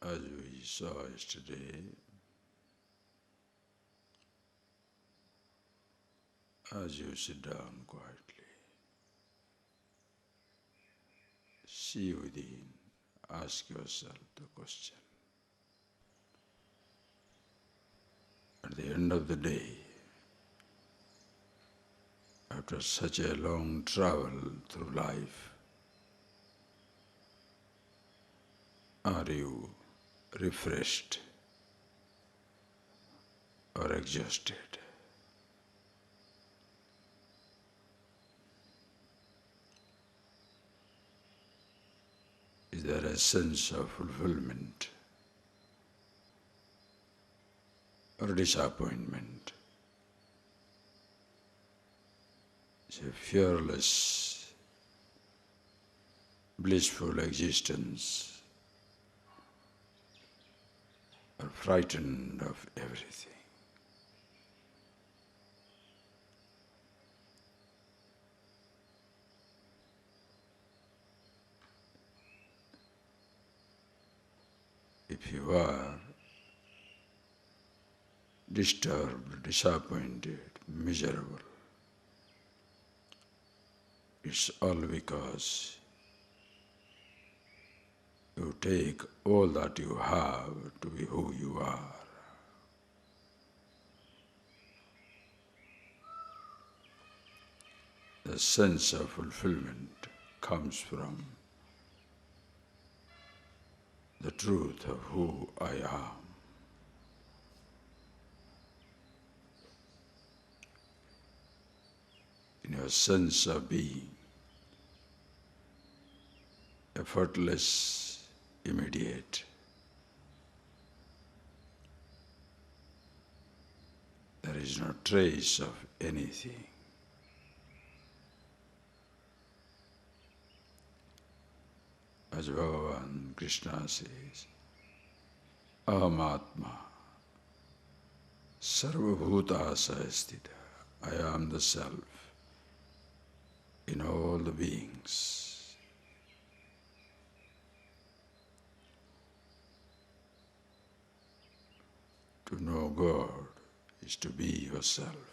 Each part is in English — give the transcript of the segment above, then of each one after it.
As we saw yesterday, as you sit down quietly, see within, ask yourself the question. At the end of the day, after such a long travel through life, are you refreshed or exhausted? Is there a sense of fulfillment or disappointment? Is a fearless, blissful existence or frightened of everything? If you are disturbed, disappointed, miserable, it's all because you take all that you have to be who you are. The sense of fulfillment comes from the truth of who I am. In your sense of being, effortless, immediate. There is no trace of anything. As Bhagavan Krishna says, Aham Atma Sarvabhutasa Sthita. I am the Self in all the beings. To know God is to be yourself.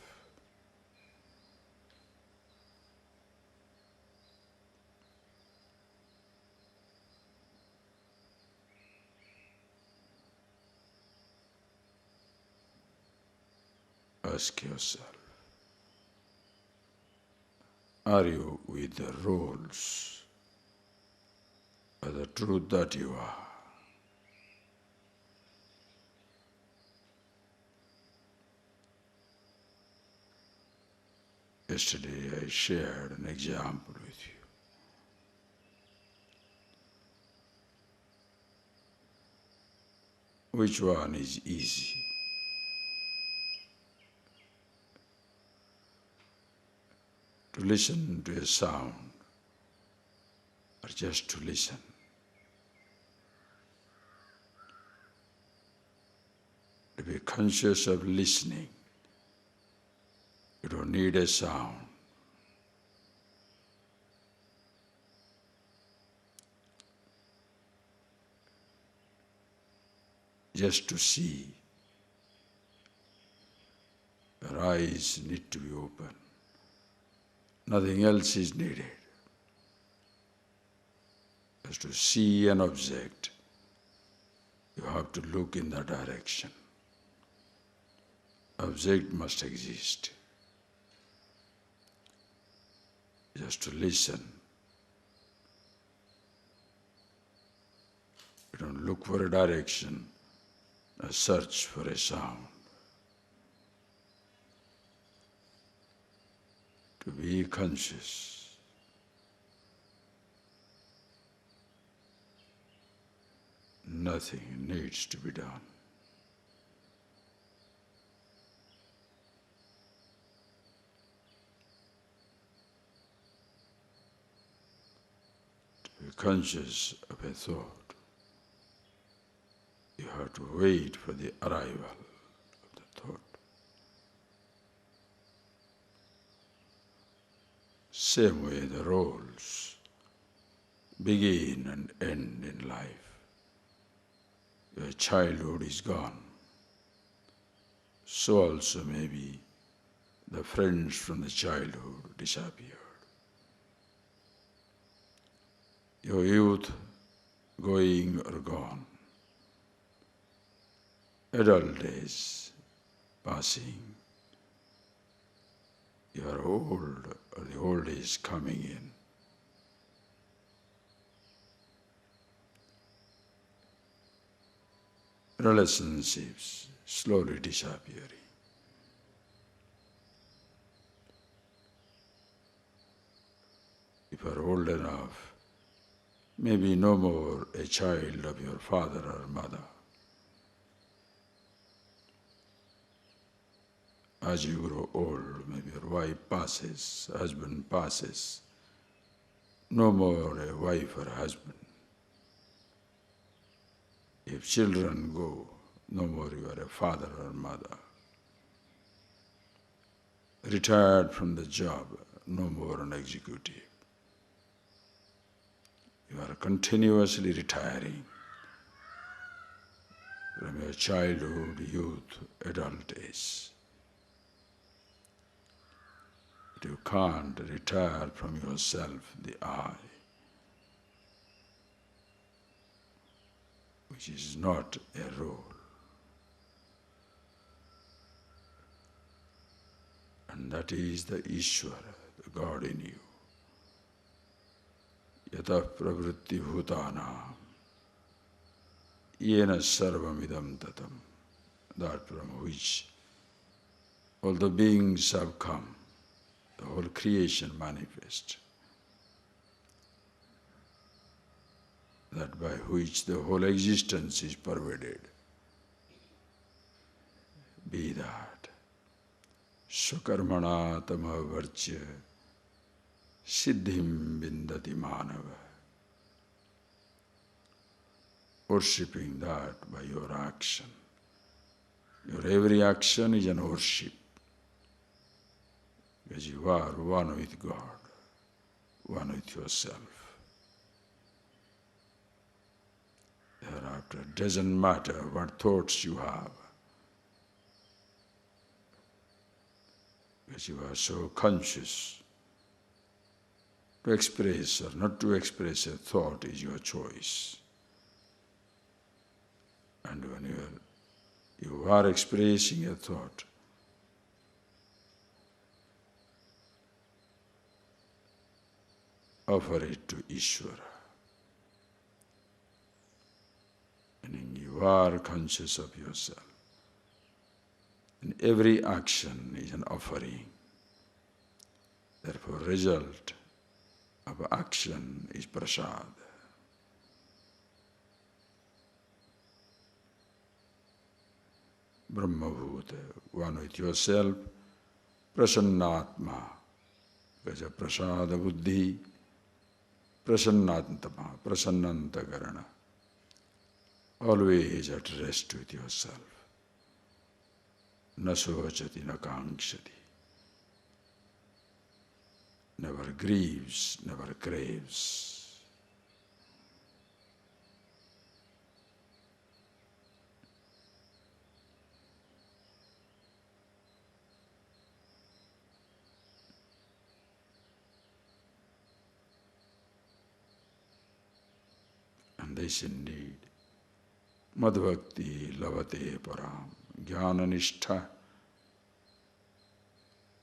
Ask yourself, are you with the roles or the truth that you are? Yesterday I shared an example with you. Which one is easy? To listen to a sound or just to listen? To be conscious of listening, you don't need a sound. Just to see, your eyes need to be open. Nothing else is needed. Just to see an object, you have to look in that direction. Object must exist. Just to listen. You don't look for a direction, or search for a sound. To be conscious. Nothing needs to be done. To be conscious of a thought, you have to wait for the arrival of the thought. Same way the roles begin and end in life. your childhood is gone. So also maybe the friends from the childhood disappeared. Your youth going or gone. Adult days passing. You are old, or the old age coming in. Relationships slowly disappearing. If you are old enough, maybe no more a child of your father or mother. As you grow old, maybe your wife passes, husband passes, no more a wife or husband. If children go, no more you are a father or mother. Retired from the job, no more an executive. You are continuously retiring from your childhood, youth, adult age. But you can't retire from yourself the I, which is not a role. And that is the Ishvara, the God in you. Yatah pravritti bhutanam yena sarvamidam tatam. That from which all the beings have come, the whole creation manifest. That by which the whole existence is pervaded. Be that Swakarmana tamavarchya siddhim vindati manava. Worshipping that by your action. Your every action is an worship. Because you are one with God, one with yourself. Thereafter, it doesn't matter what thoughts you have. Because you are so conscious. To express or not to express a thought is your choice. And when you are expressing a thought, offer it to Ishvara. Meaning you are conscious of yourself. And every action is an offering. Therefore, result of action is prasad. Brahmabhuta, one with yourself, prasannatma, because of prasada buddhi, prasannatma, prasannantakarana, always at rest with yourself. Na sochati, na kankshati, never grieves, never craves. And this indeed, madhvakti lavate param, jnana-nishtha,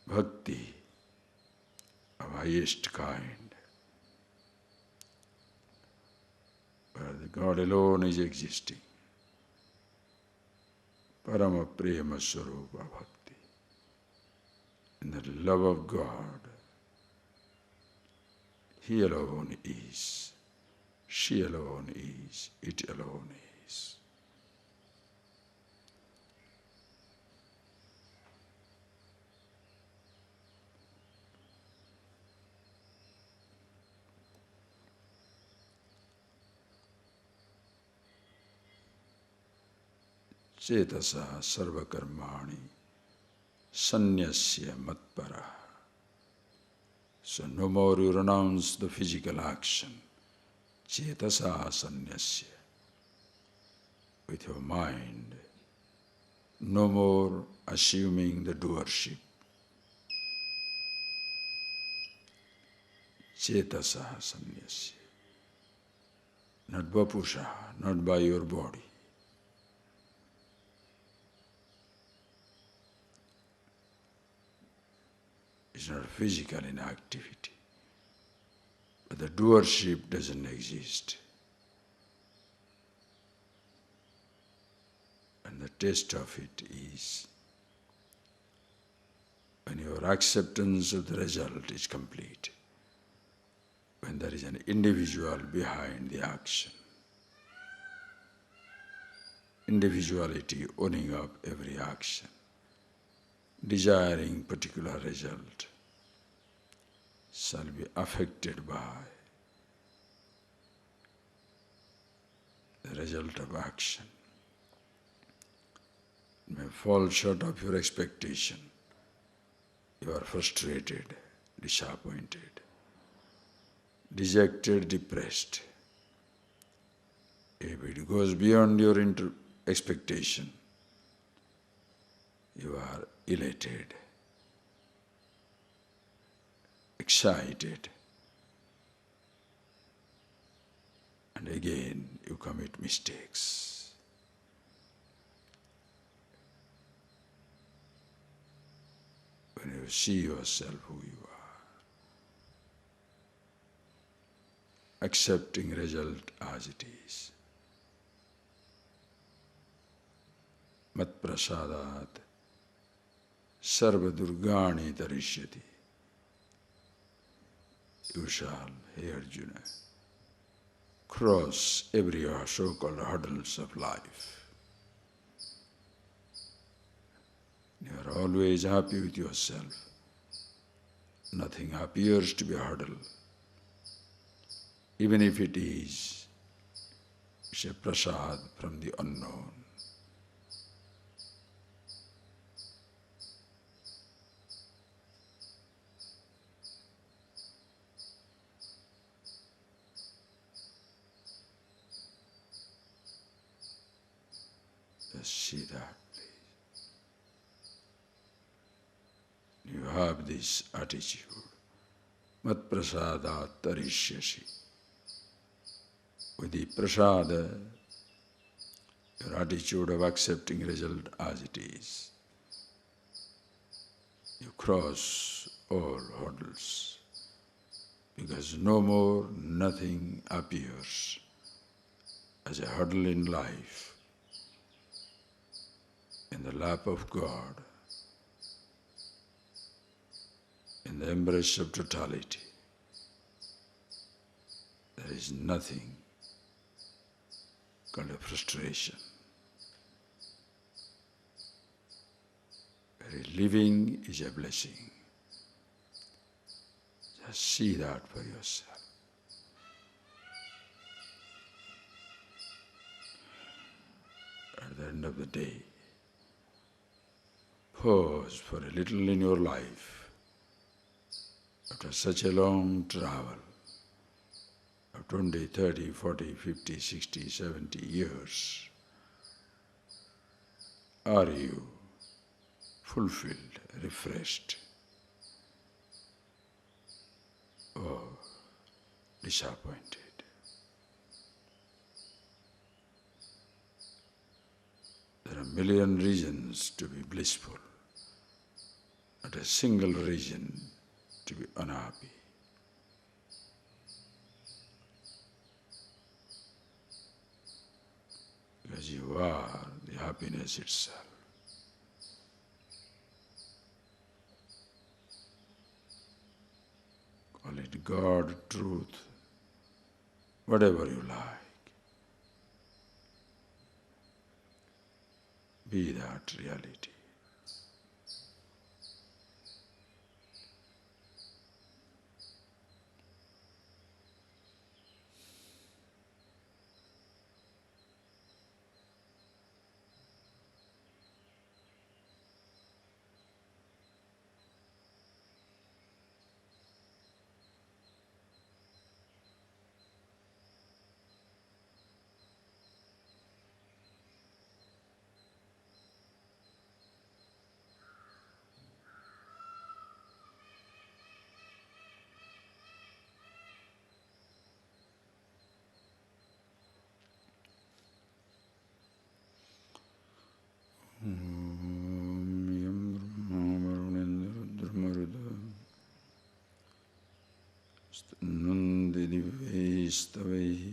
bhakti of highest kind, where the God alone is existing. Parama prema swarupa bhakti. In the love of God, He alone is, she alone is, it alone is. Cetasa sarvakarmani sanyasya matpara. So no more you renounce the physical action. Cetasa sanyasya. with your mind, no more assuming the doership. Chetasaha Sanyasya. Not Vapusha, not by your body. It's not physical inactivity. But the doership doesn't exist. And the taste of it is when your acceptance of the result is complete, when there is an individual behind the action. Individuality owning up every action, desiring particular result, shall be affected by the result of action. It may fall short of your expectation. You are frustrated, disappointed, dejected, depressed. If it goes beyond your expectation, you are elated, excited, and again you commit mistakes. When you see yourself who you are, accepting result as it is. Mat prasadat sarva durgani tarishyati. You shall, hey Arjuna, cross every so-called hurdles of life. You are always happy with yourself. Nothing appears to be a hurdle. Even if it is, it's a prasad from the unknown. Just see that, please. You have this attitude. Mat prasadat tarishyasi. With the prasada, your attitude of accepting result as it is, you cross all hurdles, because no more nothing appears as a hurdle in life. In the lap of God, in the embrace of totality, there is nothing called a frustration. Very living is a blessing. Just see that for yourself. At the end of the day, pause for a little in your life. After such a long travel of 20, 30, 40, 50, 60, 70 years, are you fulfilled, refreshed, or disappointed? There are a million reasons to be blissful, not a single reason to be unhappy. Because you are the happiness itself. Call it God, truth, whatever you like. Be that reality. स्तुन्वन्ति दिव्यैस्तवैः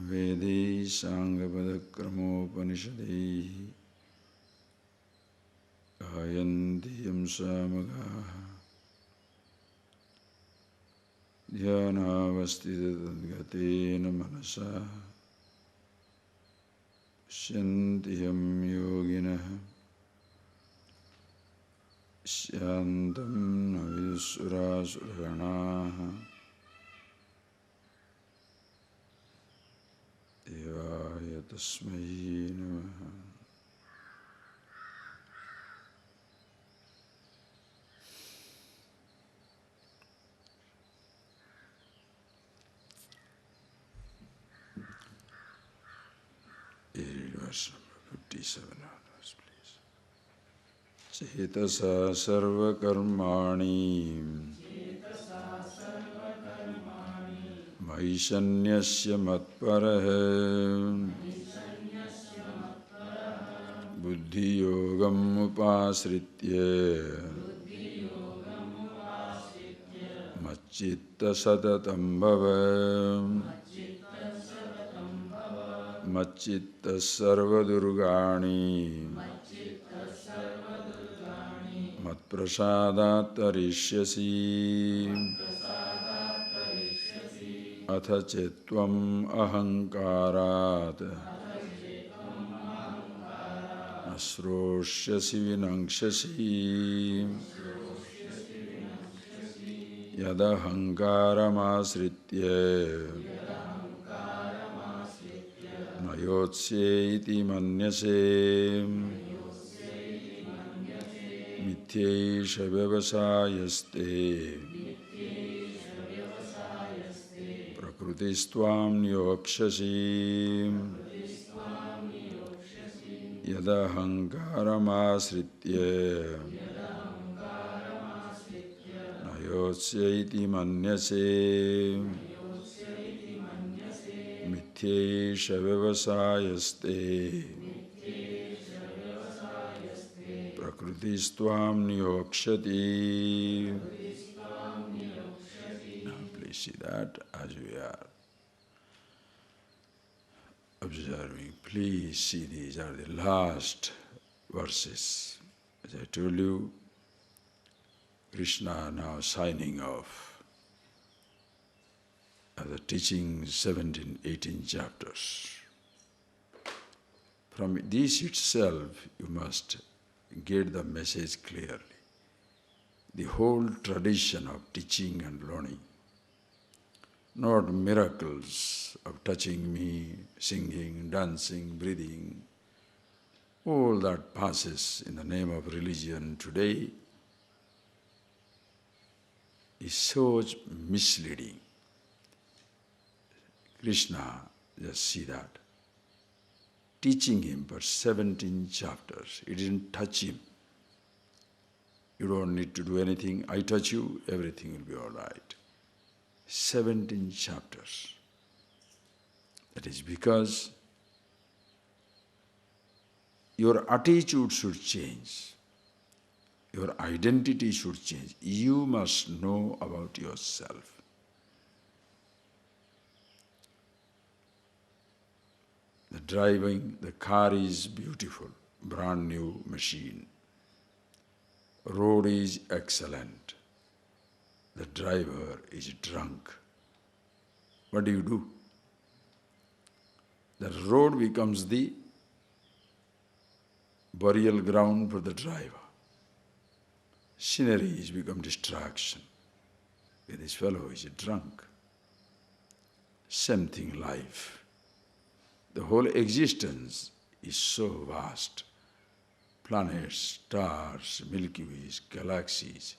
वेदैः साङ्गपदक्रमोपनिषदैः गायन्ति यं सामगाः ध्यानावस्थिततद्गतेन मनसा पश्यन्ति यं योगिनः शान्तं न विदुषुरासुरगणाः देवाय तस्मै नमः। Verse number 57 onwards, please. Chetasa sarvakarmani maishanyasya matparaha buddhi yogam upasritya macchitta satatam bhava macchitta sarvadurgani matprasadat tarishyasi atha chetvam ahankarat asroshyasi vinangshasi yadahankaramāsritya nayotsye iti manyase mityeisha vyavasayaste prakritistvam niyokshasi yadahankaramāsritya nayotsye iti manyase mityeisha vyavasayaste prakritistvam niyokshati. Now please see that as we are observing. Please see these are the last verses. As I told you, Krishna now signing off of the teaching 17, 18 chapters. From this itself you must get the message clearly. The whole tradition of teaching and learning, not miracles of touching me, singing, dancing, breathing, all that passes in the name of religion today is so misleading. Krishna, just see that. Teaching him for 17 chapters, it didn't touch him. You don't need to do anything. I touch you, everything will be all right. 17 chapters. That is because your attitude should change. Your identity should change. You must know about yourself. The driving, the car is beautiful, brand new machine. Road is excellent. The driver is drunk. What do? The road becomes the burial ground for the driver. Scenery has become distraction. This fellow is a drunk. Same thing life. The whole existence is so vast. Planets, stars, Milky Ways, galaxies.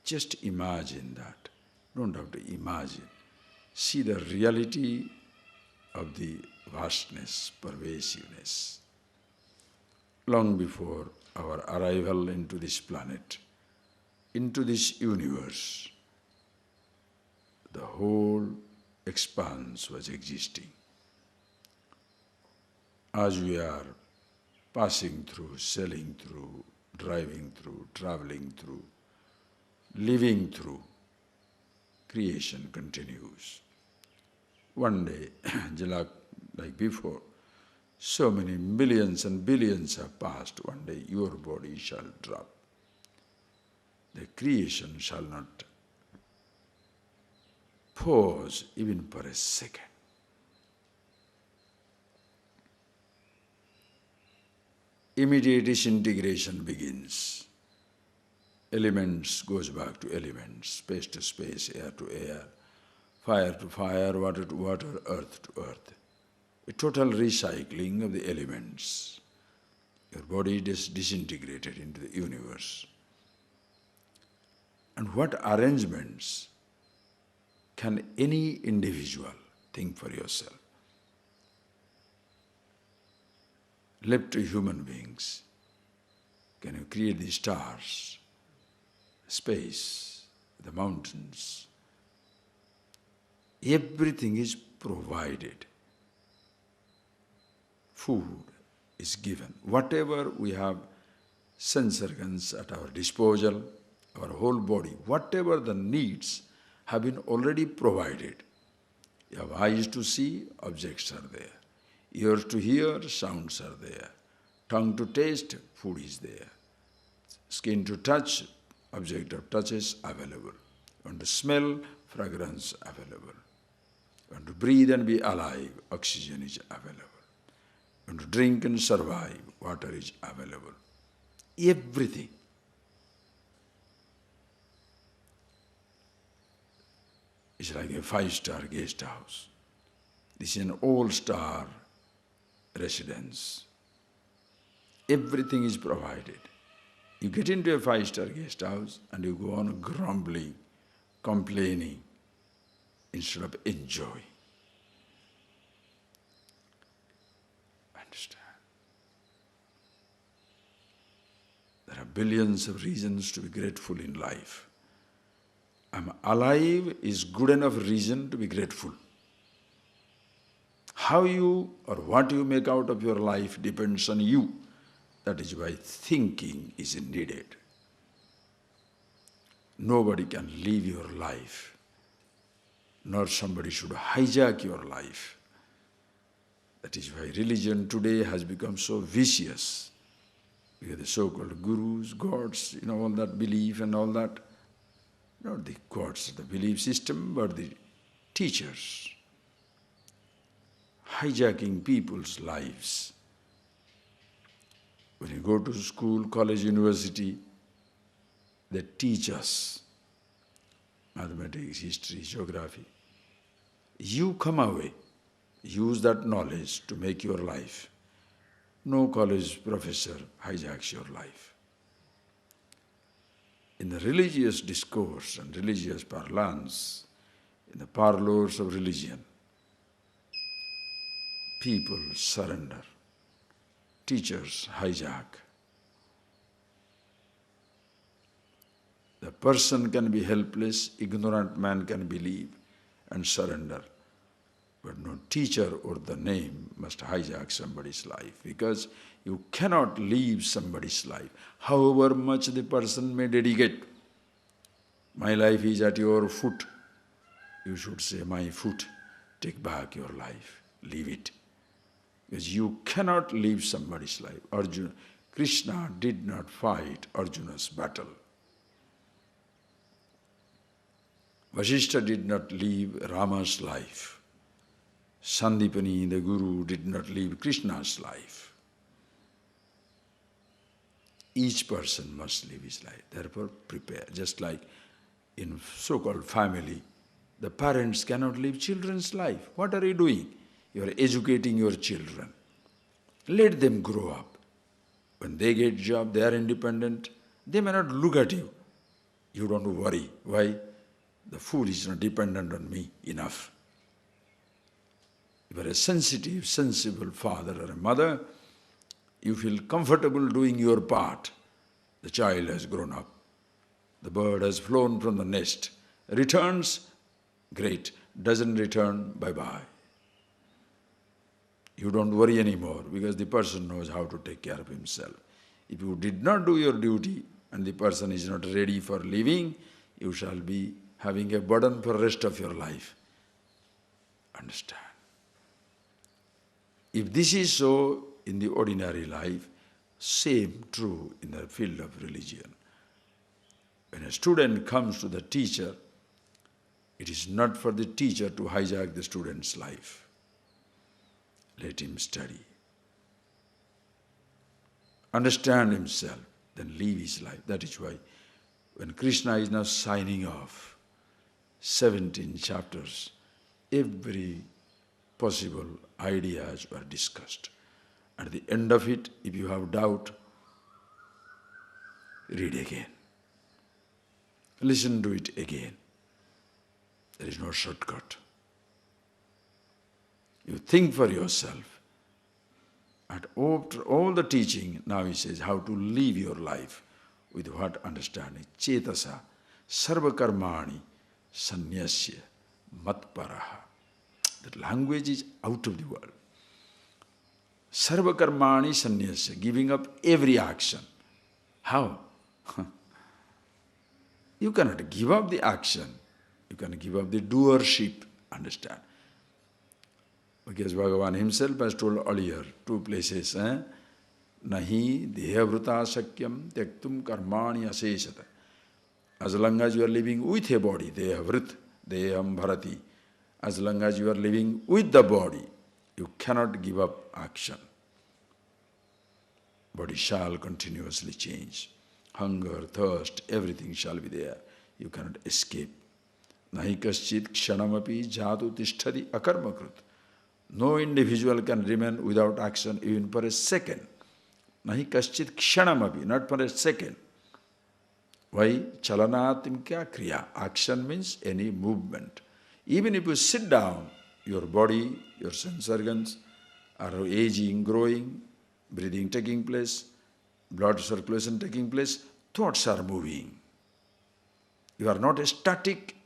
Just imagine that. Don't have to imagine. See the reality of the vastness, pervasiveness. Long before our arrival into this planet, into this universe, the whole expanse was existing. As we are passing through, sailing through, driving through, traveling through, living through, creation continues. One day, like before, so many millions and billions have passed. One day your body shall drop. The creation shall not pause even for a second. Immediate disintegration begins. Elements goes back to elements, space to space, air to air, fire to fire, water to water, earth to earth. A total recycling of the elements. Your body is disintegrated into the universe. And what arrangements can any individual think for yourself? Left to human beings, can you create the stars, space, the mountains? Everything is provided. Food is given. Whatever we have sense organs at our disposal, our whole body, whatever the needs have been already provided. You have eyes to see, objects are there. Ears to hear, sounds are there. Tongue to taste, food is there. Skin to touch, object of touch is available. You want to smell, fragrance available. You want to breathe and be alive, oxygen is available. You want to drink and survive, water is available. Everything. It's like a 5-star guest house. This is an all-star residence. Everything is provided. You get into a 5-star guest house and you go on grumbling, complaining, instead of enjoying. Understand? There are billions of reasons to be grateful in life. I'm alive is good enough reason to be grateful. How you or what you make out of your life depends on you. That is why thinking is needed. Nobody can live your life, nor somebody should hijack your life. That is why religion today has become so vicious. We have the so-called gurus, gods, all that belief and all that. Not the gods of the belief system, but the teachers. Hijacking people's lives. When you go to school, college, university, they teach us mathematics, history, geography. You come away, use that knowledge to make your life. No college professor hijacks your life. In the religious discourse and religious parlance, in the parlors of religion, people surrender. Teachers hijack. The person can be helpless, ignorant man can believe and surrender. But no teacher or the name must hijack somebody's life, because you cannot leave somebody's life, however much the person may dedicate. My life is at your foot. You should say, my foot, take back your life, leave it. Because you cannot leave somebody's life. Krishna did not fight Arjuna's battle. Vasishtha did not leave Rama's life. Sandipani, the Guru, did not leave Krishna's life. Each person must live his life. Therefore, prepare. Just like in so-called family, the parents cannot live children's life. What are you doing? You are educating your children. Let them grow up. When they get job, they are independent. They may not look at you. You don't worry. Why? The food is not dependent on me enough. If you are a sensitive, sensible father or a mother, you feel comfortable doing your part. The child has grown up. The bird has flown from the nest. Returns, great. Doesn't return, bye-bye. You don't worry anymore, because the person knows how to take care of himself. If you did not do your duty and the person is not ready for living, you shall be having a burden for the rest of your life. Understand? If this is so in the ordinary life, same true in the field of religion. When a student comes to the teacher, it is not for the teacher to hijack the student's life. Let him study. Understand himself, then live his life. That is why when Krishna is now signing off, 17 chapters, every possible ideas were discussed. At the end of it, if you have doubt, read again. Listen to it again. There is no shortcut. You think for yourself. And after all the teaching, now he says how to live your life. With what understanding? Chetasa, sarva karmani, sanyasya, matparaha. That language is out of the world. Sarva karmani sanyasya, giving up every action. How? You cannot give up the action. You can give up the doership. Understand? Because Bhagavan himself has told earlier, 2 places, Nahi dehavruta sakyam tektum karmani aseshata. As long as you are living with a body, dehavrit, deham bharati. As long as you are living with the body, you cannot give up action. Body shall continuously change. Hunger, thirst, everything shall be there. You cannot escape. Nahi kaschit kshanamapi jatu tishtadi akarmakrit. No individual can remain without action even for a second. Nahi kaschit kshanamapi, not for a second. Why? Chalanatim kya kriya. Action means any movement. Even if you sit down, your body, your sense organs are aging, growing, breathing taking place, blood circulation taking place, thoughts are moving. You are not a static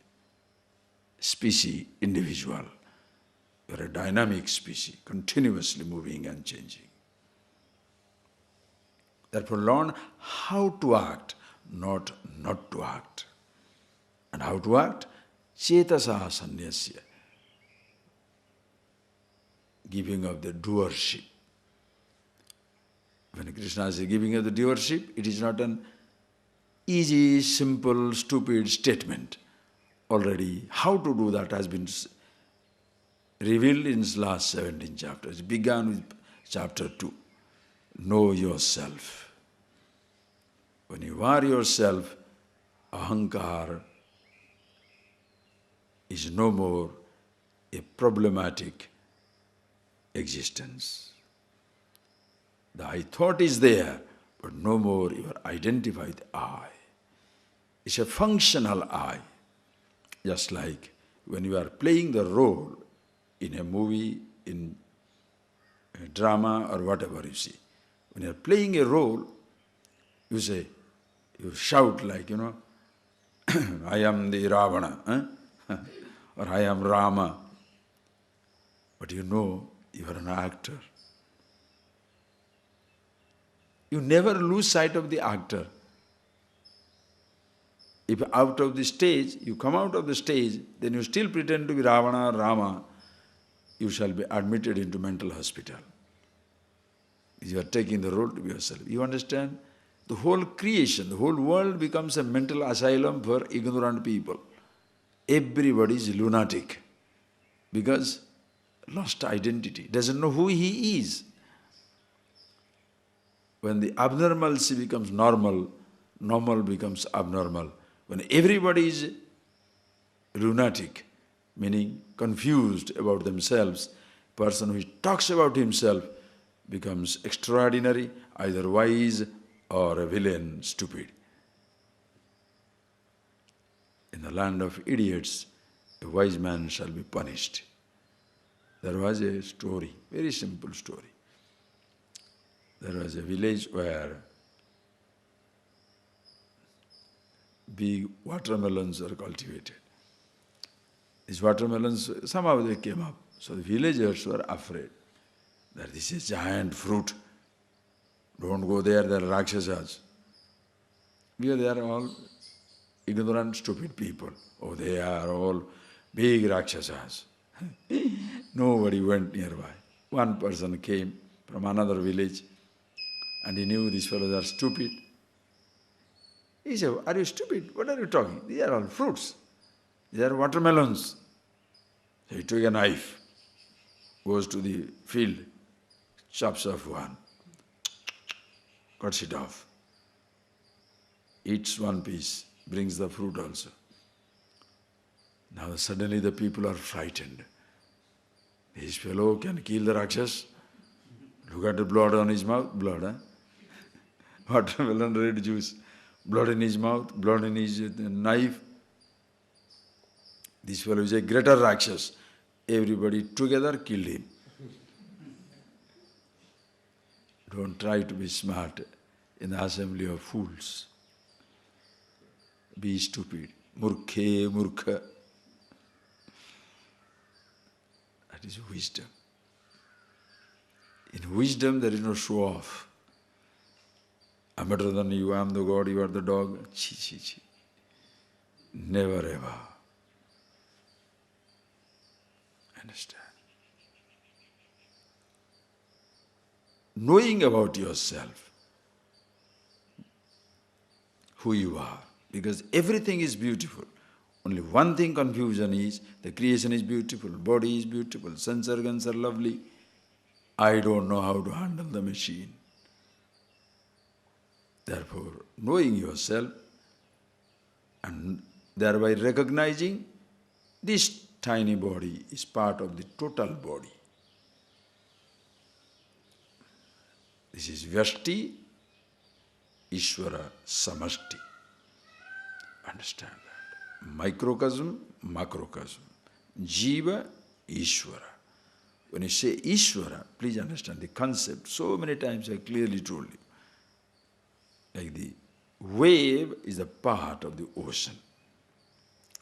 species, individual. You are a dynamic species, continuously moving and changing. Therefore, learn how to act, not to act. And how to act? Chetasa sanyasya. Giving up the doership. When Krishna is giving up the doership, it is not an easy, simple, stupid statement. Already, how to do that has been revealed in the last 17 chapters. It began with chapter 2. Know yourself. When you are yourself, ahankar is no more a problematic existence. The I thought is there, but no more you are identified I. It's a functional I. Just like when you are playing the role in a movie, in a drama or whatever you see. When you are playing a role, you say, you shout like, I am the Ravana, or I am Rama. But you know you are an actor. You never lose sight of the actor. If out of the stage, you come out of the stage, then you still pretend to be Ravana or Rama, you shall be admitted into mental hospital. You are taking the role to be yourself. You understand? The whole creation, the whole world becomes a mental asylum for ignorant people. Everybody is lunatic because lost identity, doesn't know who he is. When the abnormalcy becomes normal, normal becomes abnormal. When everybody is lunatic, meaning confused about themselves, person who talks about himself becomes extraordinary, either wise or a villain, stupid. In the land of idiots, a wise man shall be punished. There was a story, very simple story. There was a village where big watermelons were cultivated. These watermelons, somehow they came up. So the villagers were afraid that this is giant fruit. Don't go there, there are Rakshasas. Because they are all ignorant, stupid people. Oh, they are all big Rakshasas. Nobody went nearby. One person came from another village and he knew these fellows are stupid. He said, "Are you stupid? What are you talking? These are all fruits. These are watermelons." So he took a knife, goes to the field, chops off one, cuts it off, eats one piece, brings the fruit also. Now suddenly the people are frightened. This fellow can kill the Rakshas. Look at the blood on his mouth, blood, huh? Watermelon, red juice, blood in his mouth, blood in his knife. This fellow is a greater Rakshas. Everybody together killed him. Don't try to be smart in the assembly of fools. Be stupid. Murkhe, murkha. That is wisdom. In wisdom there is no show-off. I'm better than you, I'm the God, you are the dog. Chi, chi, chi. Never ever. Understand? Knowing about yourself, who you are, because everything is beautiful. Only one thing confusion is, the creation is beautiful, body is beautiful, sense organs are lovely. I don't know how to handle the machine. Therefore, knowing yourself and thereby recognizing this tiny body is part of the total body. This is Vyashti, Ishvara, Samashti. Understand that. Microcosm, macrocosm. Jiva, Ishvara. When you say Ishvara, please understand the concept. So many times I clearly told you. Like the wave is a part of the ocean.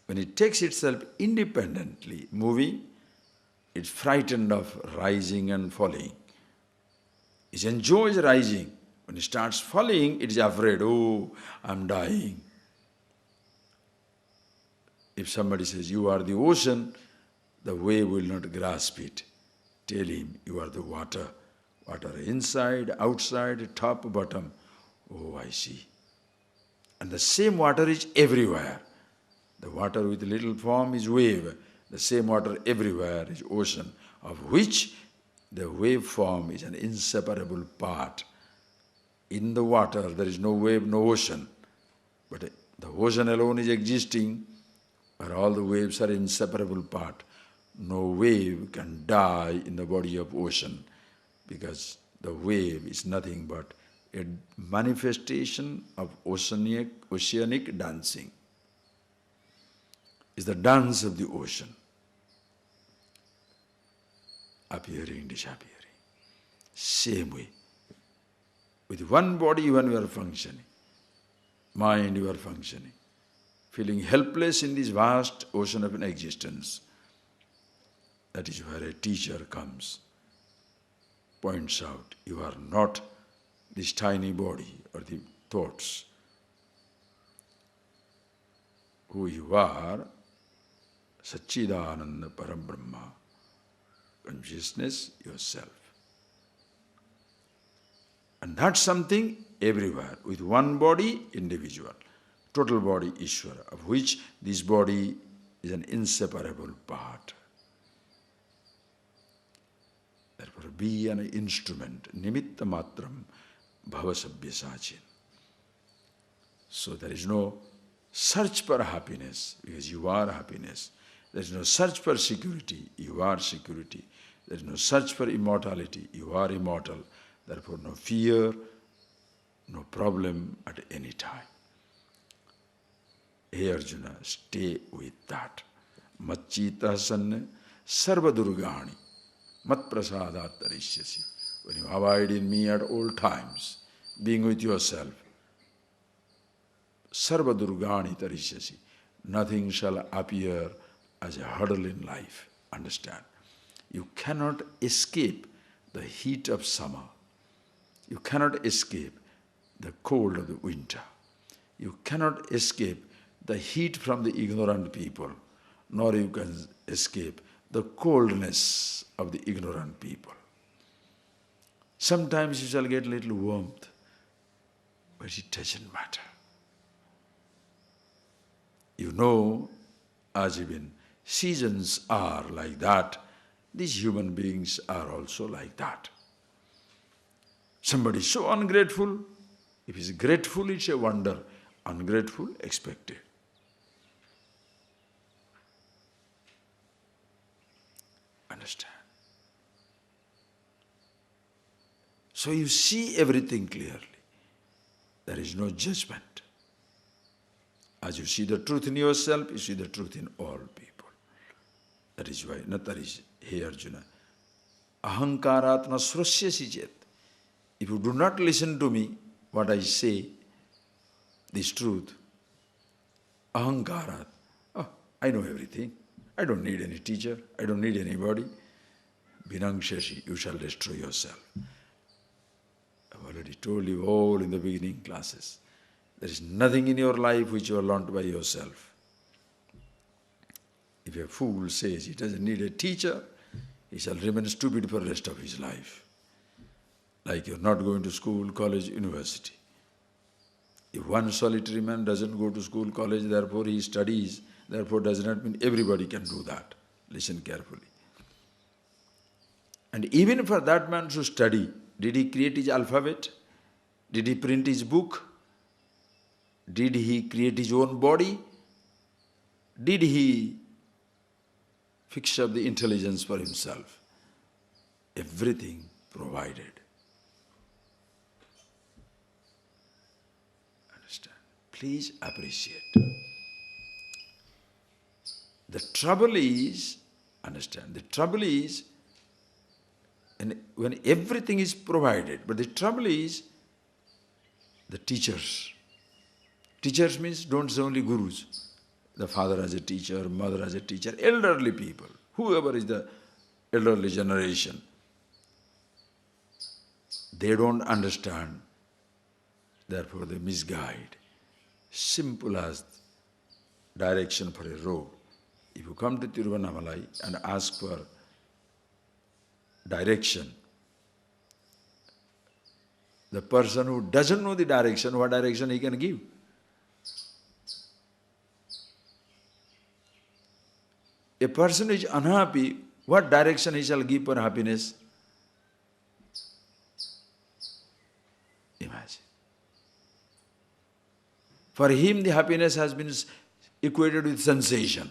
When it takes itself independently moving, it's frightened of rising and falling. It enjoys rising. When it starts falling, it is afraid, oh, I'm dying. If somebody says, you are the ocean, the wave will not grasp it. Tell him, you are the water. Water inside, outside, top, bottom. Oh, I see. And the same water is everywhere. The water with little form is wave. The same water everywhere is ocean, of which the wave form is an inseparable part. In the water there is no wave, no ocean. But the ocean alone is existing, where all the waves are inseparable part. No wave can die in the body of ocean, because the wave is nothing but a manifestation of oceanic dancing. It's the dance of the ocean. Appearing, disappearing. Same way. With one body when you are functioning, mind you are functioning, feeling helpless in this vast ocean of an existence. That is where a teacher comes, points out, you are not this tiny body or the thoughts. Who you are, Satchidananda Parambrahma, consciousness, yourself. And that's something everywhere, with one body, individual, total body, Ishvara, of which this body is an inseparable part. Therefore, be an instrument, nimitta matram, bhavasabhya sachin. So there is no search for happiness, because you are happiness. There is no search for security, you are security. There is no search for immortality, you are immortal. Therefore, no fear, no problem at any time. Hey Arjuna, stay with that. Machita sanna sarva durgani mat prasadat tarishyasi. When you abide in me at all times, being with yourself, sarva durgani tarishyasi. Nothing shall appear as a hurdle in life. Understand? You cannot escape the heat of summer. You cannot escape the cold of the winter. You cannot escape the heat from the ignorant people, nor you can escape the coldness of the ignorant people. Sometimes you shall get a little warmth, but it doesn't matter. You know, as even seasons are like that, these human beings are also like that. Somebody is so ungrateful, if he's grateful, it's a wonder. Ungrateful, expected. Understand? So you see everything clearly. There is no judgment. As you see the truth in yourself, you see the truth in all people. That is why, Natarish, hey Arjuna, ahankarat na srusyasi chet. If you do not listen to me, what I say, this truth, ahankarat, oh, I know everything. I don't need any teacher. I don't need anybody. Vinangshasi, you shall destroy yourself. I've already told you all in the beginning classes. There is nothing in your life which you have learnt by yourself. If a fool says he doesn't need a teacher, he shall remain stupid for the rest of his life. Like you're not going to school, college, university. If one solitary man doesn't go to school, college, therefore he studies, therefore does not mean everybody can do that. Listen carefully. And even for that man to study, did he create his alphabet? Did he print his book? Did he create his own body? Did he fix up the intelligence for himself? Everything provided. Understand? Please appreciate. The trouble is, understand, the trouble is, and when everything is provided, but the trouble is, the teachers. Teachers means don't say only gurus. The father as a teacher, mother as a teacher, elderly people, whoever is the elderly generation. They don't understand, therefore they misguide. Simple as direction for a road. If you come to Tiruvannamalai and ask for direction, the person who doesn't know the direction, what direction he can give? A person is unhappy, what direction he shall give for happiness? Imagine. For him the happiness has been equated with sensation.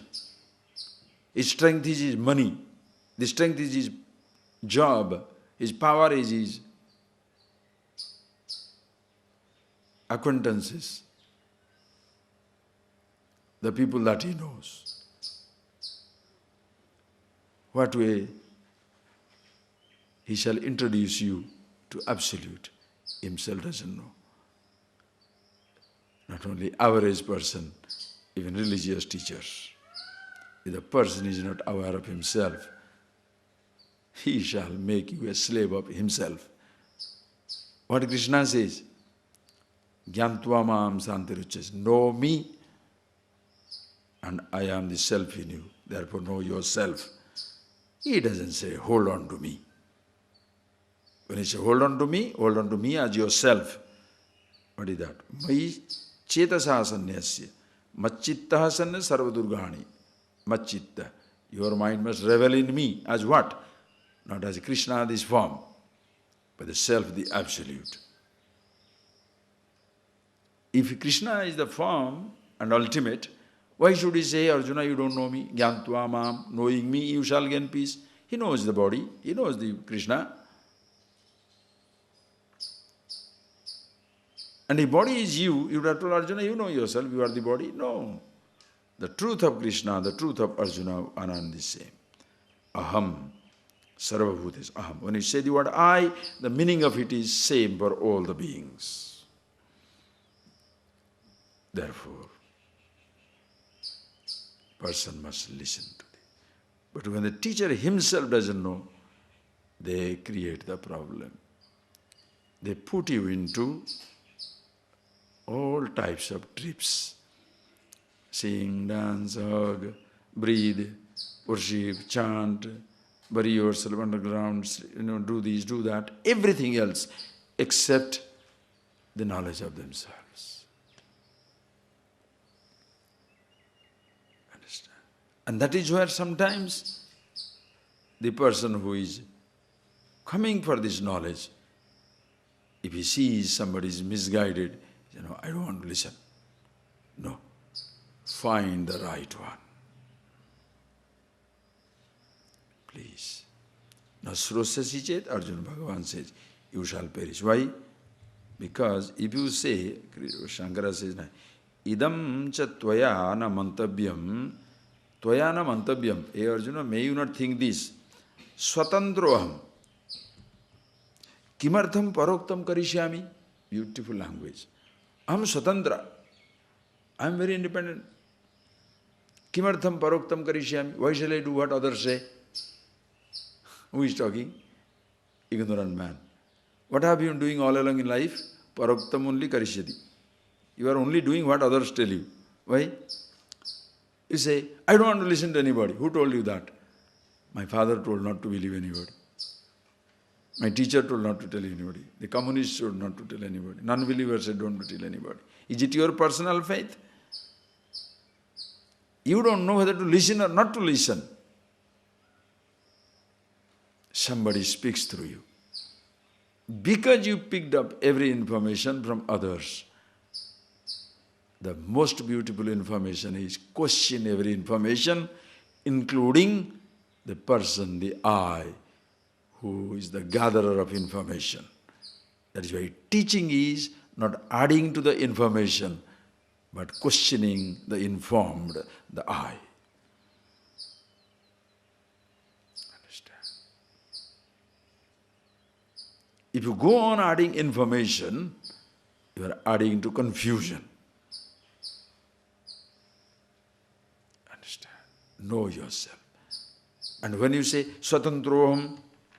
His strength is his money. The strength is his job. His power is his acquaintances. The people that he knows. What way he shall introduce you to Absolute, himself doesn't know. Not only average person, even religious teachers. If the person is not aware of himself, he shall make you a slave of himself. What Krishna says, Gyantva maam santiruchas, know me and I am the self in you, therefore know yourself. He doesn't say, hold on to me. When he says, hold on to me as yourself. What is that? Mai chetasa sanyasya, macchitta sannya sarvadurgani. Macchitta. Your mind must revel in me as what? Not as Krishna, this form, but the self, the absolute. If Krishna is the form and ultimate, why should he say, Arjuna, you don't know me? Gyantva mam, knowing me, you shall gain peace. He knows the body, he knows the Krishna. And if body is you, you would have told Arjuna, you know yourself, you are the body. No. The truth of Krishna, the truth of Arjuna are not the same. Aham, sarvabhutis, aham. When you say the word I, the meaning of it is same for all the beings. Therefore, person must listen to it. But when the teacher himself doesn't know, they create the problem. They put you into all types of trips. Sing, dance, hug, breathe, worship, chant, bury yourself underground, do this, do that, everything else except the knowledge of themselves. Understand? And that is where sometimes the person who is coming for this knowledge, if he sees somebody is misguided, I don't want to listen. No. Find the right one. Please. Now, Srosasi chet, Arjuna Bhagavan says, you shall perish. Why? Because if you say, Shankara says, idam cha tvaya na mantavyam, tvaya na mantavyam. Hey Arjuna, may you not think this. Swatandroham. Kimartham paroktam karishyami. Beautiful language. Aham swatantra. I am very independent. Kimartham paroktam karishyami. Why shall I do what others say? Who is talking? Ignorant man. What have you been doing all along in life? Paroktam only karishyati. You are only doing what others tell you. Why? You say, I don't want to listen to anybody. Who told you that? My father told not to believe anybody. My teacher told not to tell anybody. The communists told not to tell anybody. Non-believers said don't tell anybody. Is it your personal faith? You don't know whether to listen or not to listen. Somebody speaks through you. Because you picked up every information from others, the most beautiful information is question every information, including the person, the I, who is the gatherer of information. That is why teaching is not adding to the information, but questioning the informed, the I. Understand? If you go on adding information, you are adding to confusion. Understand? Know yourself. And when you say Swatandroham,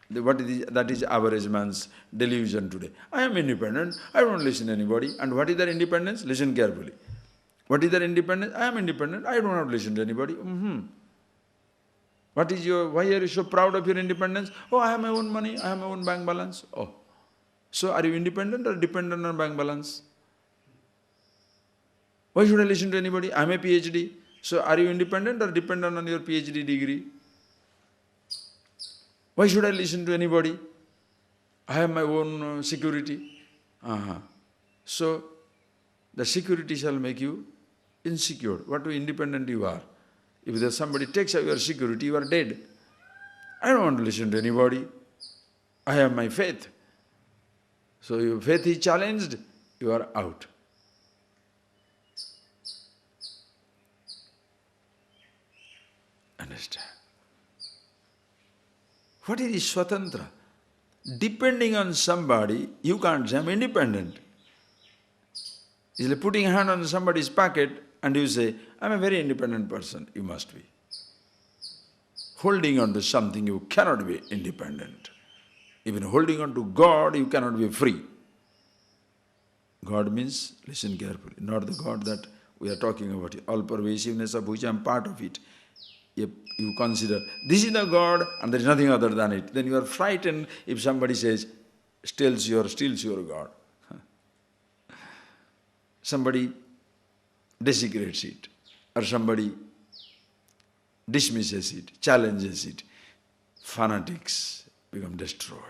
that is average man's delusion today. I am independent, I don't listen to anybody. And what is their independence? Listen carefully. What is their independence? I am independent, I don't have to listen to anybody. Why are you so proud of your independence? Oh, I have my own money, I have my own bank balance. Oh. So are you independent or dependent on bank balance? Why should I listen to anybody? I am a PhD. So are you independent or dependent on your PhD degree? Why should I listen to anybody? I have my own security. So the security shall make you insecure. What independent you are. If somebody takes away your security, you are dead. I don't want to listen to anybody. I have my faith. So your faith is challenged, you are out. Understand? What is Swatantra? Depending on somebody, you can't say, I'm independent. It's like putting a hand on somebody's pocket and you say, I'm a very independent person. You must be. Holding on to something, you cannot be independent. Even holding on to God, you cannot be free. God means, listen carefully, not the God that we are talking about, all pervasiveness of which I am part of it. If you consider, this is the God and there is nothing other than it, then you are frightened if somebody says, steals your God. Somebody desecrates it, or somebody dismisses it, challenges it. Fanatics become destroyed.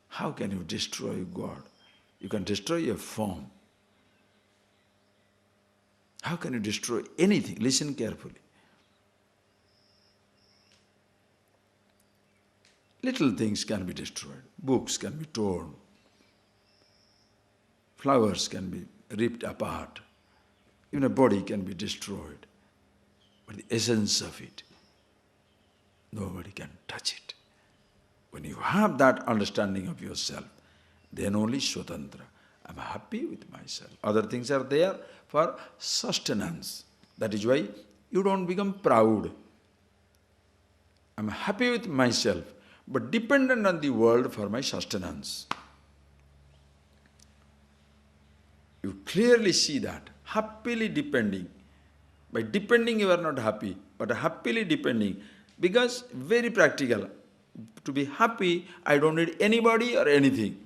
How can you destroy God? You can destroy a form. How can you destroy anything? Listen carefully. Little things can be destroyed. Books can be torn. Flowers can be ripped apart. Even a body can be destroyed. But the essence of it, nobody can touch it. When you have that understanding of yourself, then only Swatantra. I'm happy with myself. Other things are there for sustenance. That is why you don't become proud. I'm happy with myself, but dependent on the world for my sustenance. You clearly see that, happily depending By depending you are not happy, but happily depending. Because very practical. To be happy, I don't need anybody or anything.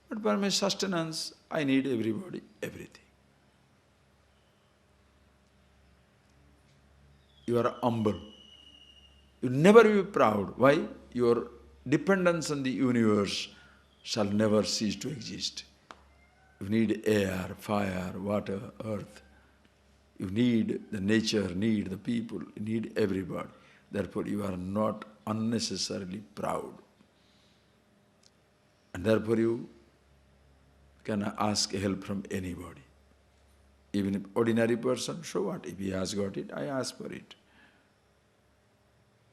But for my sustenance, I need everybody, everything. You are humble. You never be proud. Why? Your dependence on the universe shall never cease to exist. You need air, fire, water, earth. You need the nature, need the people, you need everybody. Therefore, you are not unnecessarily proud. And therefore, you can ask help from anybody. Even an ordinary person, so what? If he has got it, I ask for it.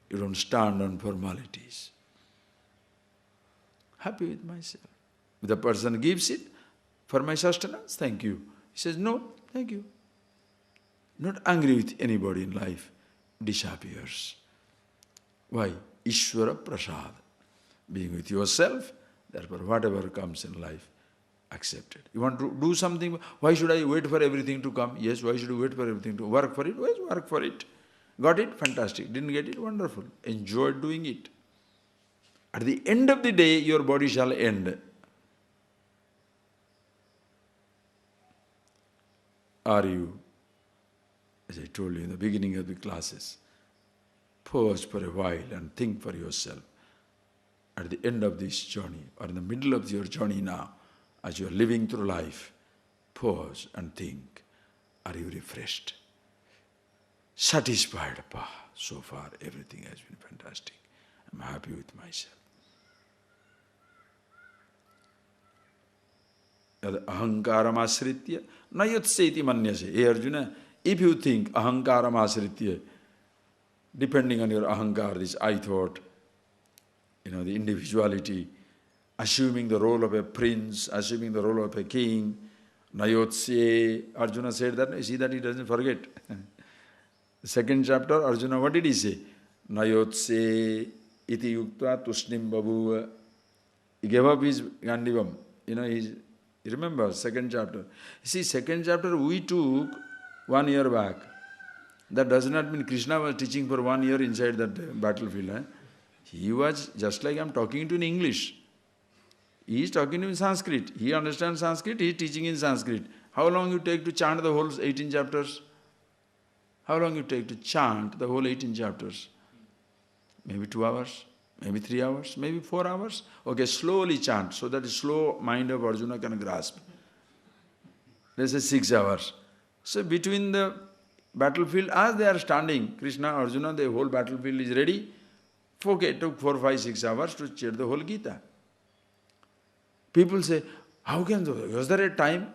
You don't stand on formalities. Happy with myself. If the person gives it for my sustenance, thank you. He says, no, thank you. Not angry with anybody in life, disappears. Why? Ishvara Prasad. Being with yourself, therefore whatever comes in life, accept it. You want to do something, why should I wait for everything to come? Yes, why should you wait for everything to work for it? Why work for it? Got it? Fantastic. Didn't get it? Wonderful. Enjoy doing it. At the end of the day, your body shall end. Are you, as I told you in the beginning of the classes, pause for a while and think for yourself. At the end of this journey, or in the middle of your journey now, as you are living through life, pause and think, are you refreshed? Satisfied? So far everything has been fantastic. I'm happy with myself. Ahankaram asritya nayotseti manyase. Hey Arjuna, if you think ahankaram asritya, depending on your ahankar, this I thought, the individuality, assuming the role of a prince, assuming the role of a king, nayotse, Arjuna said that, you see that he doesn't forget. The second chapter, Arjuna, what did he say? Nayotse iti yuktva tusnim babuva. He gave up his Gandivam. You remember, second chapter. You see, second chapter we took 1 year back. That does not mean Krishna was teaching for 1 year inside that battlefield. He was just like I'm talking to in English. He is talking in Sanskrit. He understands Sanskrit, he is teaching in Sanskrit. How long you take to chant the whole 18 chapters? How long you take to chant the whole 18 chapters? Maybe 2 hours, maybe 3 hours, maybe 4 hours. Okay, slowly chant so that the slow mind of Arjuna can grasp. Let's say 6 hours. So between the battlefield, as they are standing, Krishna, Arjuna, the whole battlefield is ready. Okay, it took 4, 5, 6 hours to chant the whole Gita. People say, how can, was there a time?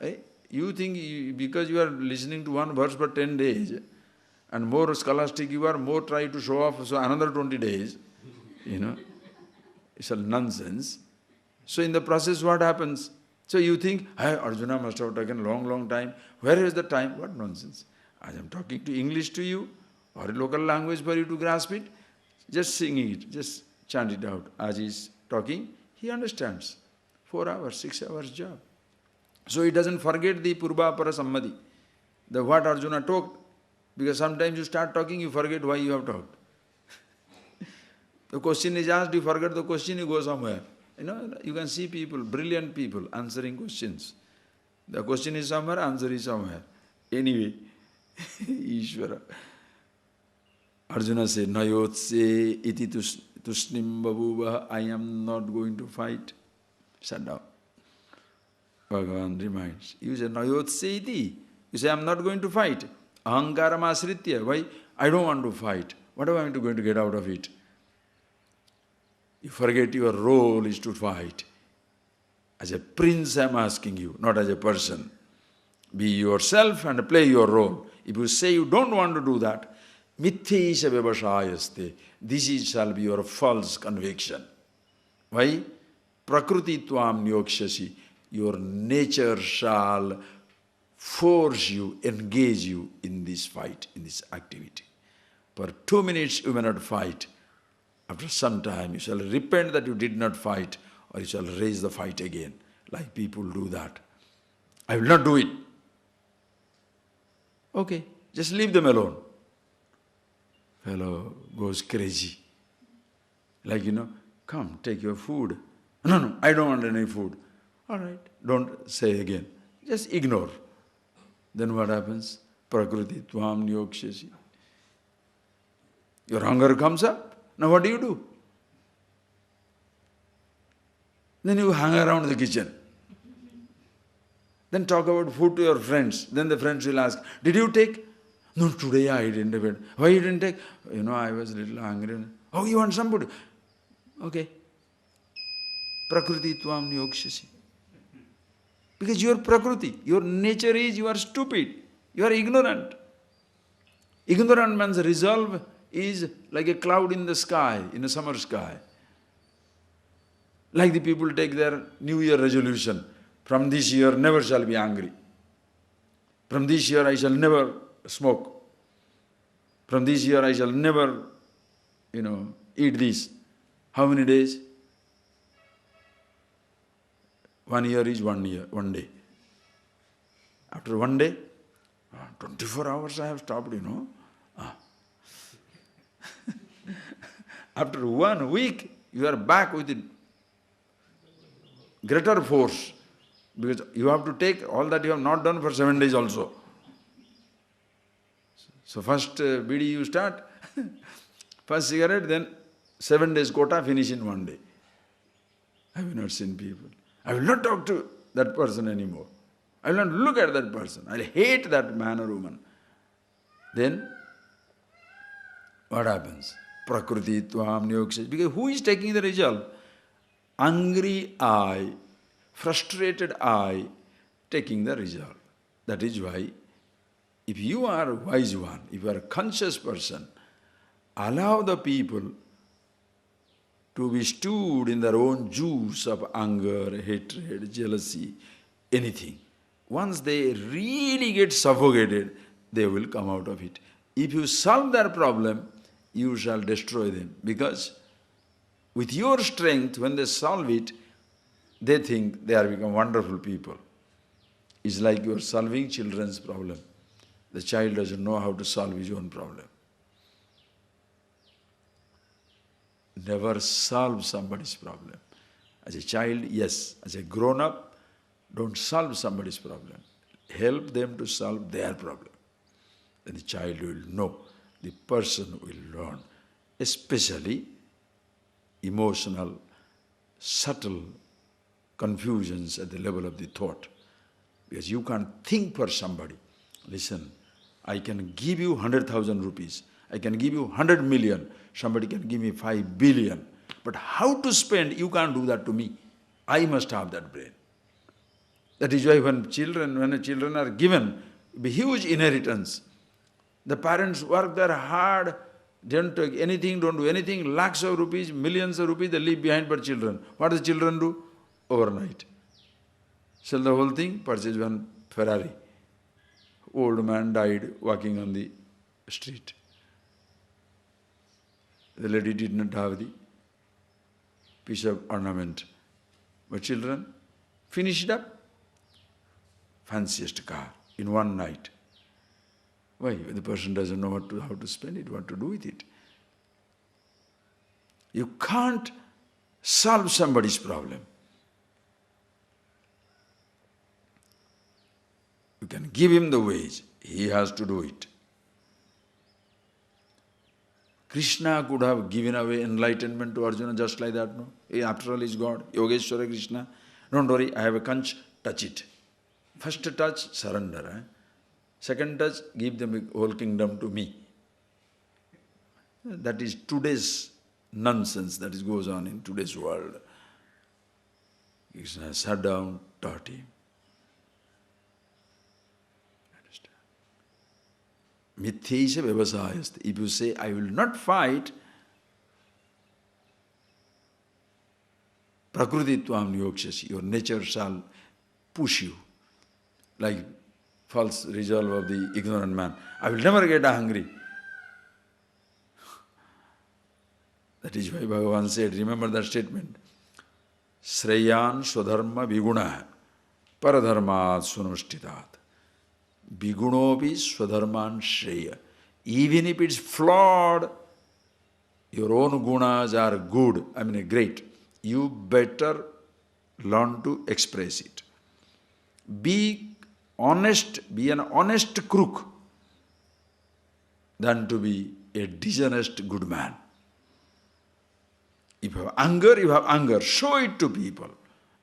You think because you are listening to one verse for 10 days, and more scholastic you are, more try to show off, so another 20 days, it's all nonsense. So in the process what happens? So you think, hey, Arjuna must have taken long time. Where is the time? What nonsense. As I am talking to English to you, or a local language for you to grasp it, just sing it, just chant it out. As he is talking, he understands. 4 hours, 6 hours job. So he doesn't forget the Purva Para Sammati, the what Arjuna talked. Because sometimes you start talking, you forget why you have talked. The question is asked, you forget the question, you go somewhere. You can see people, brilliant people, answering questions. The question is somewhere, answer is somewhere. Anyway, Ishvara. Arjuna said, Nayotse iti tusnim babuva, I am not going to fight. Shut down. Bhagavan reminds. You say, Nayotse iti. You say, I am not going to fight. Ahankaram asritya. Why? I don't want to fight. What am I going to get out of it? You forget your role is to fight. As a prince I am asking you, not as a person. Be yourself and play your role. If you say you don't want to do that, mithesha vivashayaste. This shall be your false conviction. Why? Prakriti tvam nyokshasi. Your nature shall force you, engage you in this fight, in this activity. For 2 minutes you may not fight. After some time you shall repent that you did not fight, or you shall raise the fight again, like people do that. I will not do it. Okay, Just leave them alone. Fellow goes crazy. Like, come, take your food. No, I don't want any food. All right, don't say again. Just ignore. Then what happens? Prakriti tvam niyokshasi. Your hunger comes up. Now what do? Then you hang around the kitchen. Then talk about food to your friends. Then the friends will ask, did you take? No, today I didn't have it. Why you didn't take? I was a little hungry. Oh, you want some food? Okay. Prakriti tvam niyokshasi. Because you are Prakriti. Your nature is you are stupid. You are ignorant. Ignorant man's resolve is like a cloud in the sky, in a summer sky. Like the people take their New Year resolution. From this year, never shall be angry. From this year, I shall never smoke. From this year, I shall never, eat this. How many days? 1 year is 1 year, 1 day. After 1 day, 24 hours I have stopped, After 1 week, you are back with greater force. Because you have to take all that you have not done for 7 days also. So first bidi you start, first cigarette, then 7 days quota, finish in 1 day. I have not seen people. I will not talk to that person anymore. I will not look at that person. I will hate that man or woman. Then, what happens? Prakriti tvam niyokshasi. Because who is taking the result? Angry I, frustrated I, taking the result. That is why, if you are a wise one, if you are a conscious person, allow the people to be stewed in their own juice of anger, hatred, jealousy, anything. Once they really get suffocated, they will come out of it. If you solve their problem, you shall destroy them. Because with your strength, when they solve it, they think they are become wonderful people. It's like you are solving children's problem. The child doesn't know how to solve his own problem. Never solve somebody's problem. As a child, yes. As a grown-up, don't solve somebody's problem. Help them to solve their problem. Then the child will know, the person will learn. Especially emotional, subtle confusions at the level of the thought. Because you can't think for somebody. Listen, I can give you 100,000 rupees. I can give you 100 million. Somebody can give me 5 billion. But how to spend, you can't do that to me. I must have that brain. That is why when children are given a huge inheritance, the parents work there hard, don't take anything, don't do anything, lakhs of rupees, millions of rupees, they leave behind for children. What do the children do? Overnight. Sell the whole thing, purchase one Ferrari. Old man died walking on the street. The lady did not have the piece of ornament. But children finished up. Fanciest car in one night. Why? The person doesn't know how to spend it, what to do with it. You can't solve somebody's problem. You can give him the wage. He has to do it. Krishna could have given away enlightenment to Arjuna just like that, no? After all, he is God. Yogeshwara Krishna. Don't worry, I have a conch, touch it. First touch, surrender. Second touch, give the whole kingdom to me. That is today's nonsense that goes on in today's world. Krishna sat down, taught him. Mithyaisha vyavasayasti. If you say, I will not fight, prakriti tvam niyokshasi, your nature shall push you. Like false resolve of the ignorant man. I will never get hungry. That is why Bhagavan said, remember that statement. Sreyan swadharma viguna paradharmat sunushthitat. Vigunopi swadharman shreya. Even if it's flawed, your own gunas are good, great. You better learn to express it. Be honest, be an honest crook than to be a dishonest good man. If you have anger, show it to people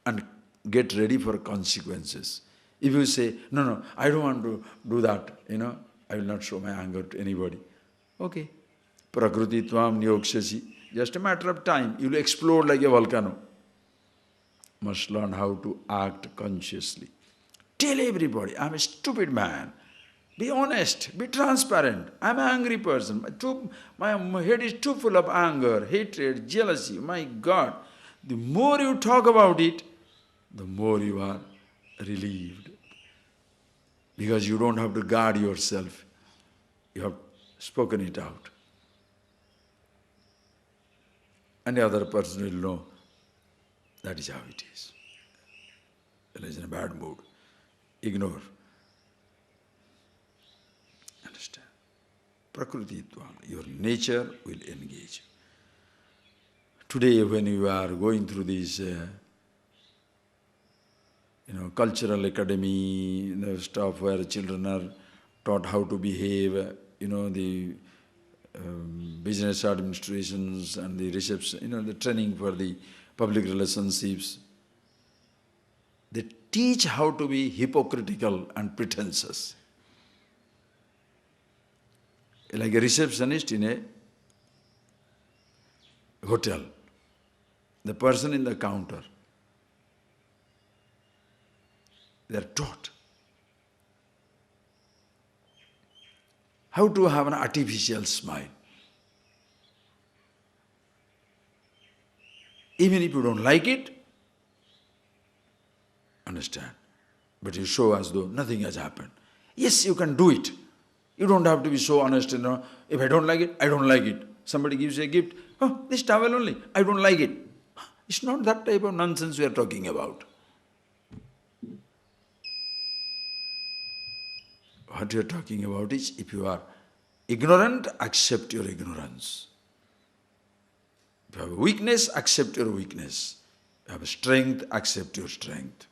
and get ready for consequences. If you say, no, I don't want to do that, I will not show my anger to anybody. Okay. Prakriti tvam niyokshasi. Just a matter of time. You will explode like a volcano. Must learn how to act consciously. Tell everybody, I'm a stupid man. Be honest, be transparent. I'm an angry person. My head is too full of anger, hatred, jealousy. My God. The more you talk about it, the more you are relieved. Because you don't have to guard yourself. You have spoken it out. And the other person will know that is how it is. He is in a bad mood. Ignore. Understand? Prakriti tvam, your nature will engage. Today when you are going through this cultural academy, stuff where children are taught how to behave, the business administrations and the reception, the training for the public relationships. They teach how to be hypocritical and pretentious. Like a receptionist in a hotel, the person in the counter, they are taught how to have an artificial smile. Even if you don't like it, understand, but you show as though nothing has happened. Yes, you can do it. You don't have to be so honest, if I don't like it, I don't like it. Somebody gives you a gift, oh, this towel only, I don't like it. It's not that type of nonsense we are talking about. What you are talking about is, if you are ignorant, accept your ignorance. If you have a weakness, accept your weakness. If you have a strength, accept your strength.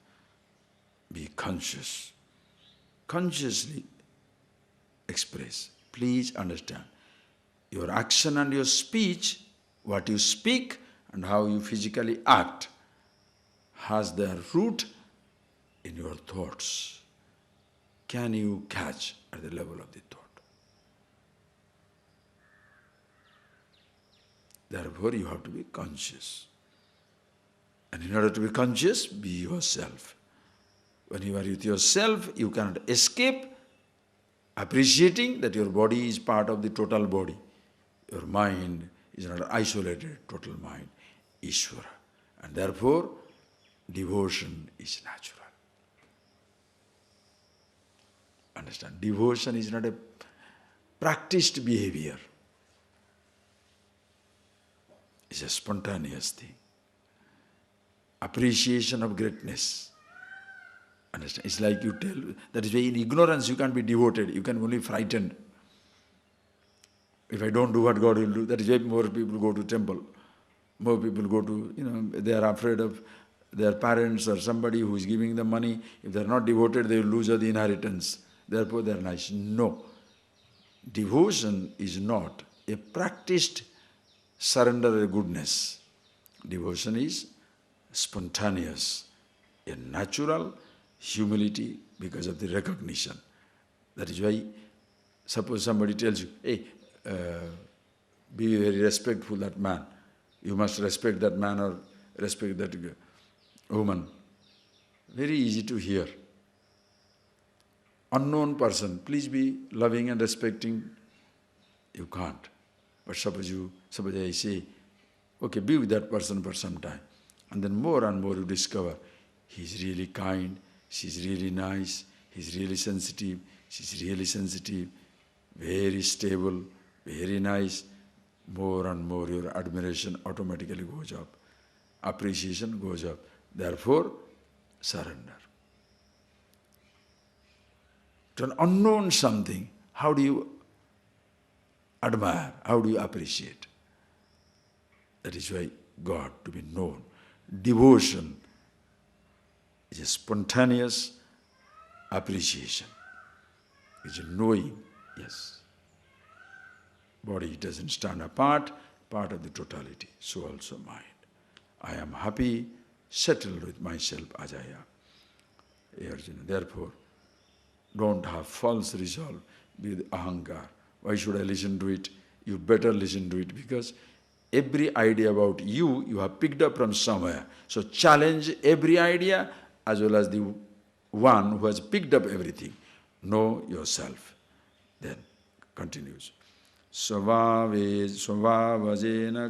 Be conscious. Consciously express. Please understand. Your action and your speech, what you speak and how you physically act, has their root in your thoughts. Can you catch at the level of the thought? Therefore, you have to be conscious. And in order to be conscious, be yourself. When you are with yourself, you cannot escape appreciating that your body is part of the total body. Your mind is not an isolated total mind, Ishvara. And therefore, devotion is natural. Understand? Devotion is not a practiced behavior. It's a spontaneous thing. Appreciation of greatness. Understand? It's like you tell, that is why in ignorance you can't be devoted, you can only frightened. If I don't do what God will do, that is why more people go to temple. More people go to, they are afraid of their parents or somebody who is giving them money. If they are not devoted, they will lose all the inheritance. Therefore they are nice. No. Devotion is not a practiced surrender of goodness. Devotion is spontaneous, a natural humility because of the recognition. That is why, suppose somebody tells you, hey, be very respectful that man. You must respect that man or respect that woman. Very easy to hear. Unknown person, please be loving and respecting. You can't. But suppose I say, okay, be with that person for some time. And then more and more you discover, he's really kind, she's really nice, he's really sensitive, she's really sensitive, very stable, very nice. More and more your admiration automatically goes up. Appreciation goes up. Therefore, surrender. To an unknown something, how do you admire? How do you appreciate? That is why God to be known. Devotion is a spontaneous appreciation. It's a knowing, yes. Body doesn't stand apart, part of the totality. So also mind. I am happy, settled with myself as I am. Arjuna, therefore, don't have false resolve with ahankar. Why should I listen to it? You better listen to it, because every idea about you, you have picked up from somewhere. So challenge every idea as well as the one who has picked up everything. Know yourself. Then continues. Svavajena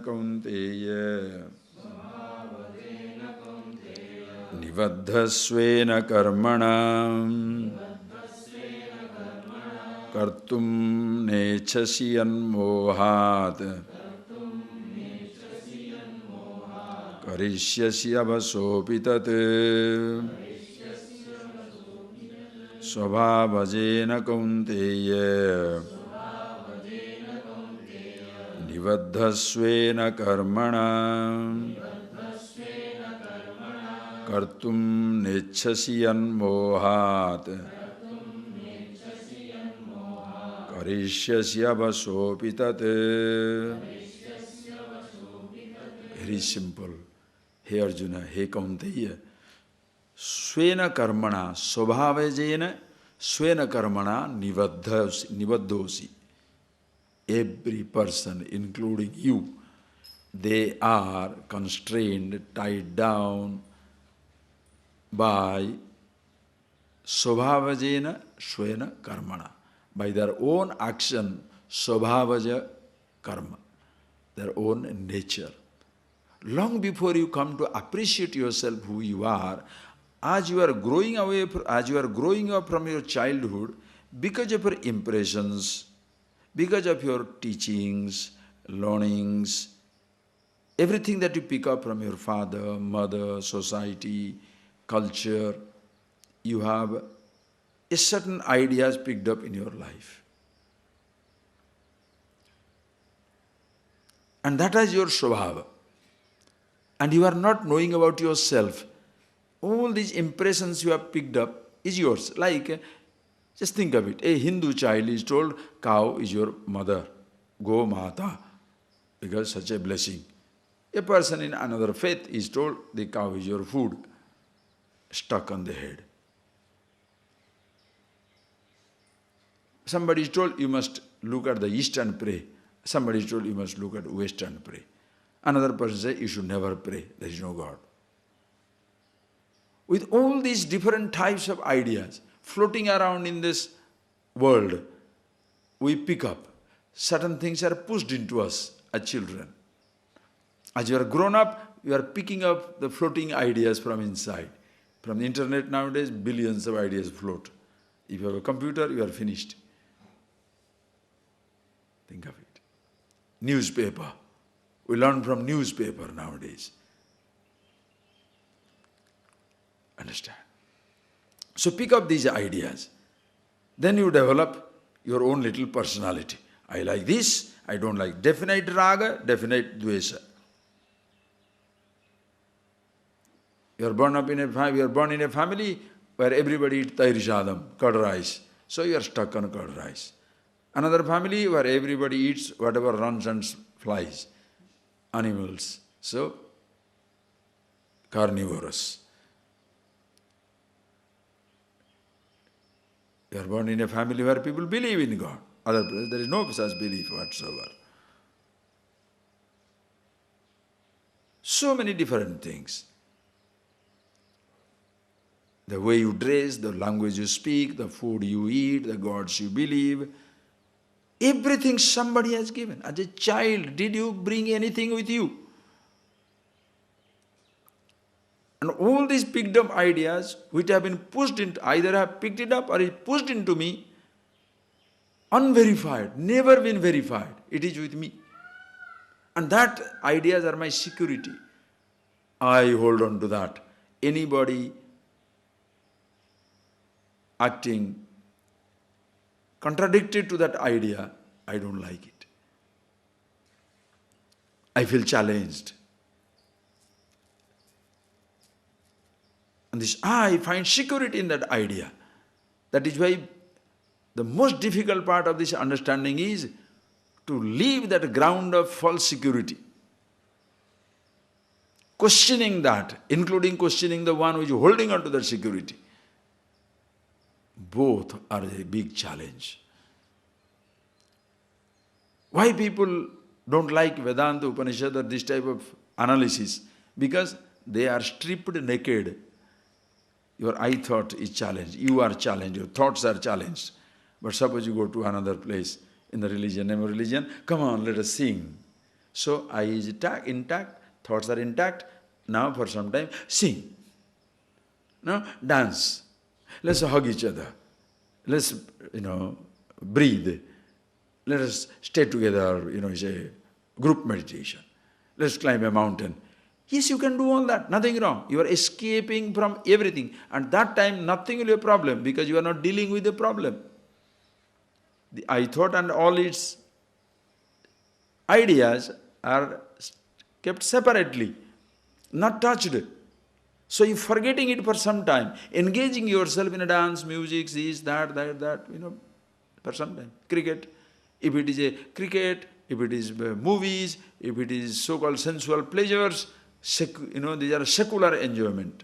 kaunteya nivaddhasvena karmanam kartum nechasi anmohat karishyasi avasopitat svabhajena kaunteya nivaddhasvena karmana kartum nechasi anmohat karishyasi avasopitat. Very simple. Hey Arjuna, hey Kaunteya, svena karmana svabhavajena svena karmana nivaddhosi. Every person, including you, they are constrained, tied down by svabhavajena svena karmana, by their own action, svabhavaja karma, their own nature. Long before you come to appreciate yourself who you are, as you are growing away, as you are growing up from your childhood, because of your impressions, because of your teachings, learnings, everything that you pick up from your father, mother, society, culture, you have a certain ideas picked up in your life. And that is your svabhava. And you are not knowing about yourself. All these impressions you have picked up is yours. Like, just think of it. A Hindu child is told, cow is your mother, go mata, because such a blessing. A person in another faith is told, the cow is your food, stuck on the head. Somebody is told, you must look at the east and pray. Somebody is told, you must look at west and pray. Another person says, you should never pray, there is no God. With all these different types of ideas floating around in this world, we pick up. Certain things are pushed into us as children. As you are grown up, you are picking up the floating ideas from inside. From the internet nowadays, billions of ideas float. If you have a computer, you are finished. Think of it. Newspaper. We learn from newspaper nowadays. Understand? So pick up these ideas. Then you develop your own little personality. I like this, I don't like. Definite raga, definite dvesa. You are born in a family where everybody eats tair sadam, curd rice. So you are stuck on curd rice. Another family where everybody eats whatever runs and flies, animals. So, carnivorous. You are born in a family where people believe in God. Other places, there is no such belief whatsoever. So many different things. The way you dress, the language you speak, the food you eat, the gods you believe, everything somebody has given. As a child, did you bring anything with you? And all these picked up ideas which have been pushed into, either have picked it up or is pushed into me, unverified, never been verified. It is with me. And that ideas are my security. I hold on to that. Anybody acting contradicted to that idea, I don't like it. I feel challenged. And I find security in that idea. That is why the most difficult part of this understanding is to leave that ground of false security. Questioning that, including questioning the one who is holding on to that security. Both are a big challenge. Why people don't like Vedanta, Upanishad or this type of analysis? Because they are stripped naked. Your I thought is challenged, you are challenged, your thoughts are challenged. But suppose you go to another place in the religion, name of religion, come on, let us sing. So I is intact, thoughts are intact, now for some time, sing. Now dance. Let's hug each other. Let's, breathe. Let us stay together, it's a group meditation. Let's climb a mountain. Yes, you can do all that, nothing wrong. You are escaping from everything. And that time, nothing will be a problem because you are not dealing with the problem. The I thought and all its ideas are kept separately, not touched. So you're forgetting it for some time, engaging yourself in a dance, music, this, that, for some time. Cricket, if it is a cricket, if it is movies, if it is so-called sensual pleasures, these are secular enjoyment.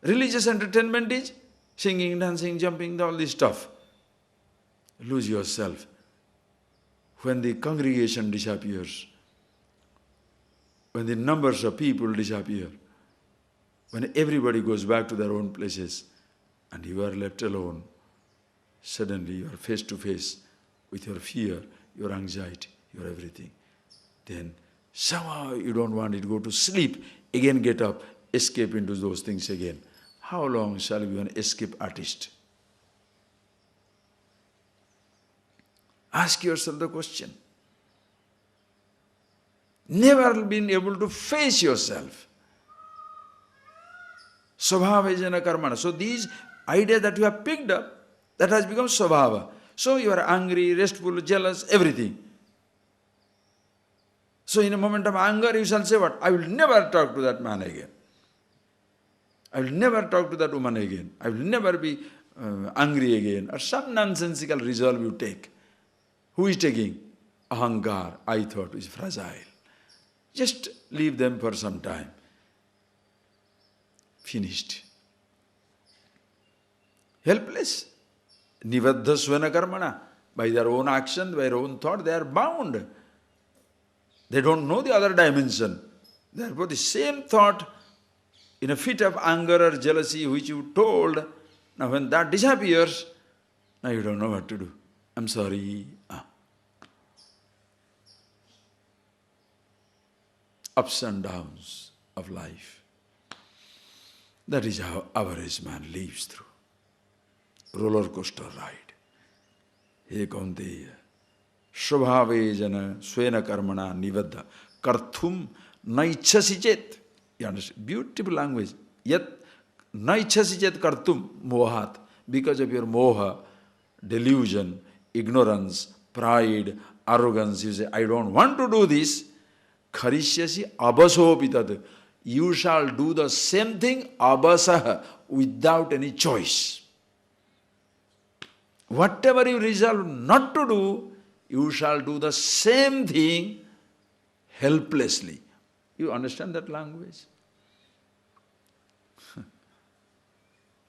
Religious entertainment is singing, dancing, jumping, all this stuff. Lose yourself. When the congregation disappears, when the numbers of people disappear, when everybody goes back to their own places and you are left alone, suddenly you are face to face with your fear, your anxiety, your everything. Then somehow you don't want it to go to sleep, again get up, escape into those things again. How long shall we be an escape artist? Ask yourself the question. Never been able to face yourself. Svabhava jana karmana. So these ideas that you have picked up, that has become svabhava. So you are angry, restful, jealous, everything. So in a moment of anger, you shall say what? I will never talk to that man again. I will never talk to that woman again. I will never be angry again. Or some nonsensical resolve you take. Who is taking? Ahankar, I thought, is fragile. Just leave them for some time. Finished. Helpless. Nivaddha svena karmana. By their own action, by their own thought, they are bound. They don't know the other dimension. Therefore, the same thought in a fit of anger or jealousy which you told, now when that disappears, now you don't know what to do. I'm sorry. Ups and downs of life. That is how average man lives through. Roller coaster ride. He Kaunteya. Svabhave jana svena karmana nivaddha karthum naichasi chet. You understand? Beautiful language. Yet naichasi chet karthum mohat. Because of your moha, delusion, ignorance, pride, arrogance, you say, I don't want to do this. Kharishyasi abasopitad. You shall do the same thing abasah, without any choice. Whatever you resolve not to do, you shall do the same thing helplessly. You understand that language?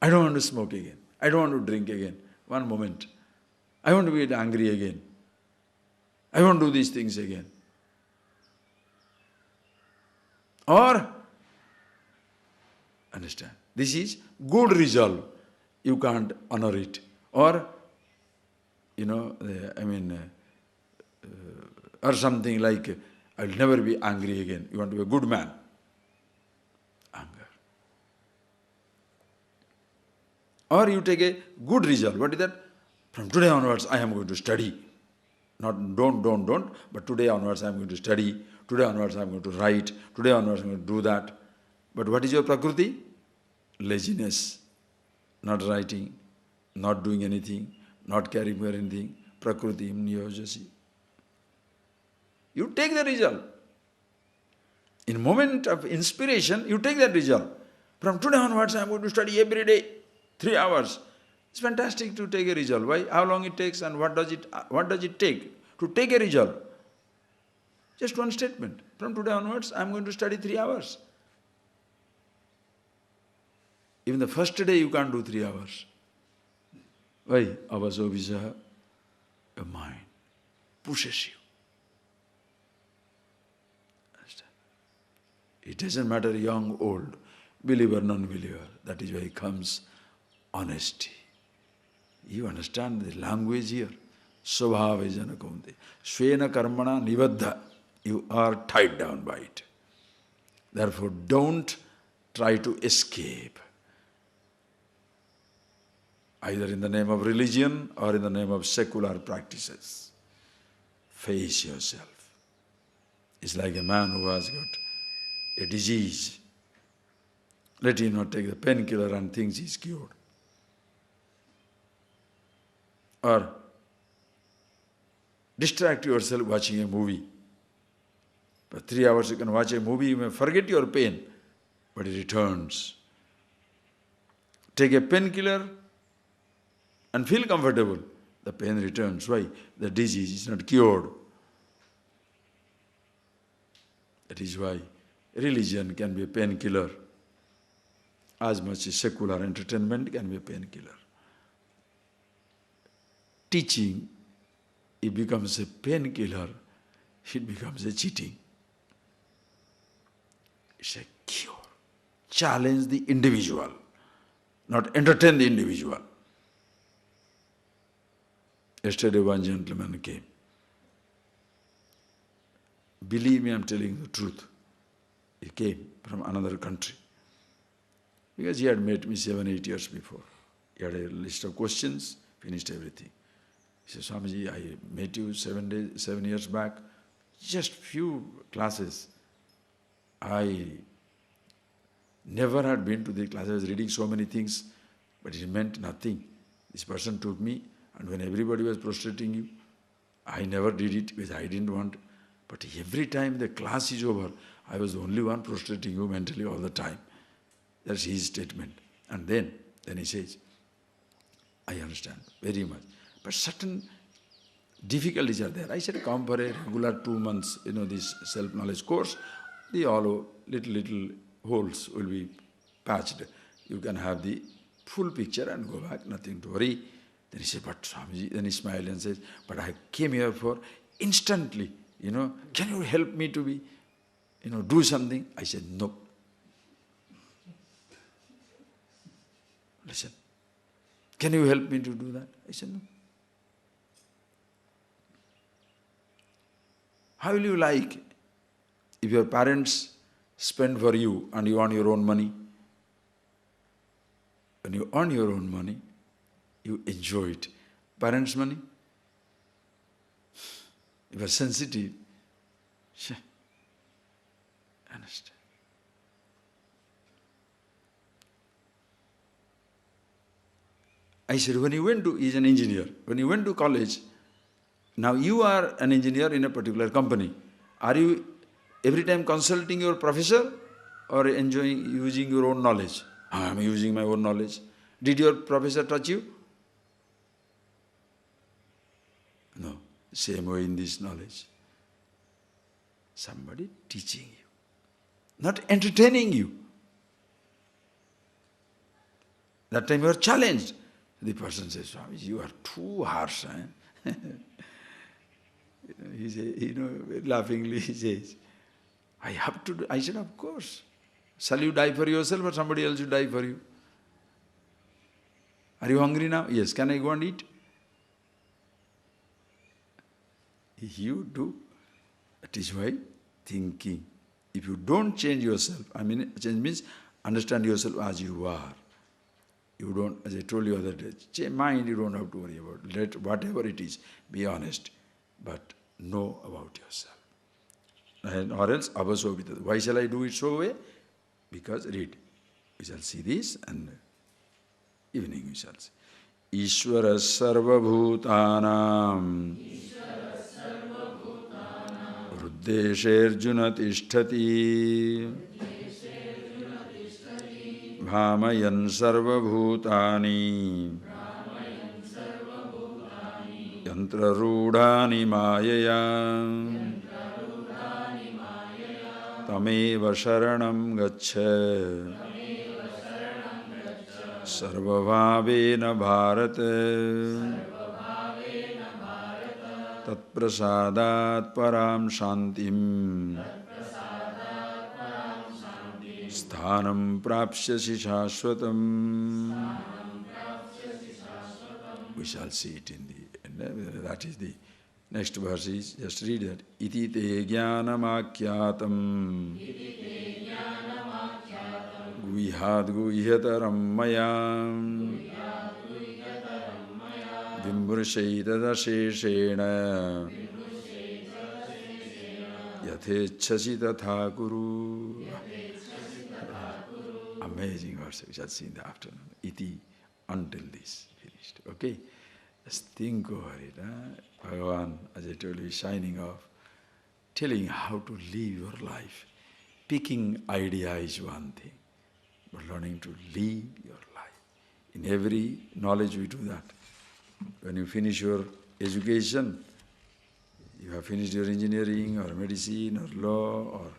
I don't want to smoke again. I don't want to drink again. One moment. I want to get angry again. I want to do these things again. Or, understand, this is good resolve. You can't honor it. Or, or something like, I'll never be angry again. You want to be a good man. Anger. Or you take a good resolve. What is that? From today onwards, I am going to study. Not don't, but today onwards I am going to study. Today onwards I am going to write. Today onwards I am going to do that. But what is your prakriti? Laziness. Not writing, not doing anything, not caring for anything, prakritim niyojasi. You take the result. In moment of inspiration, you take that result. From today onwards, I am going to study every day, 3 hours. It's fantastic to take a result. Why? How long it takes and what does it take to take a result? Just one statement. From today onwards, I am going to study 3 hours. Even the first day you can't do 3 hours. Why? Avasovisaha, your mind pushes you. Understand? It doesn't matter young, old, believer, non-believer. That is why comes honesty. You understand the language here? Svabhava janakunte. Svena karmana nibaddha. You are tied down by it. Therefore, don't try to escape. Either in the name of religion or in the name of secular practices. Face yourself. It's like a man who has got a disease. Let him not take the painkiller and thinks he's cured. Or distract yourself watching a movie. For 3 hours you can watch a movie, you may forget your pain, but it returns. Take a painkiller and feel comfortable. The pain returns. Why? The disease is not cured. That is why religion can be a painkiller as much as secular entertainment can be a painkiller. Teaching, it becomes a painkiller, it becomes a cheating. It's a cure. Challenge the individual, not entertain the individual. Yesterday one gentleman came. Believe me, I'm telling the truth. He came from another country. Because he had met me 7-8 years before. He had a list of questions, finished everything. He said, Swamiji, I met you 7 years back, just few classes. I never had been to the class. I was reading so many things, but it meant nothing. This person took me, and when everybody was prostrating you, I never did it because I didn't want. But every time the class is over, I was the only one prostrating you mentally all the time. That's his statement. And then he says, I understand very much. But certain difficulties are there. I said, come for a regular 2 months, this self-knowledge course. The all little holes will be patched. You can have the full picture and go back, nothing to worry. Then he said, but Swamiji, then he smiled and says, but I came here for instantly, can you help me to be, do something? I said, no. Listen, can you help me to do that? I said, no. How will you like if your parents spend for you and you earn your own money? When you earn your own money, you enjoy it. Parents' money, if you are sensitive, understand. I said, he's an engineer. When you went to college, now you are an engineer in a particular company. Are you every time consulting your professor or enjoying using your own knowledge? I am using my own knowledge. Did your professor touch you? No. Same way in this knowledge. Somebody teaching you, not entertaining you. That time you are challenged. The person says, Swami, you are too harsh. Eh? He says, laughingly he says, I have to do. I said, of course. Shall you die for yourself or somebody else should die for you? Are you hungry now? Yes. Can I go and eat? You do. That is why thinking. If you don't change yourself, change means understand yourself as you are. You don't, as I told you other day, mind you don't have to worry about. Let whatever it is, be honest. But know about yourself. And or else, avasovita. Why shall I do it so way? Because read. We shall see this and evening we shall see. Ishvara sarvabhutanam Hruddesherjuna tishtati Bhamayan sarvabhutani Yantrarudhani mayaya Tameva sharanam gaccha Sarvabhavena bharata Tatprasadat param shantim Sthanam prapsyasi shashvatam. We shall see it in the, that is the next verse is, just read that. Iti te jnanamakhyatam guhyad guhyataram mayam Vimbrushaitadasheshena Yathechasi tatha kuru. Amazing verse, we shall see in the afternoon. Iti, until this finished. Okay? Just think over it. Bhagavan, as I told you, is shining off, telling how to live your life. Picking idea is one thing, but learning to live your life. In every knowledge we do that. When you finish your education, you have finished your engineering or medicine or law or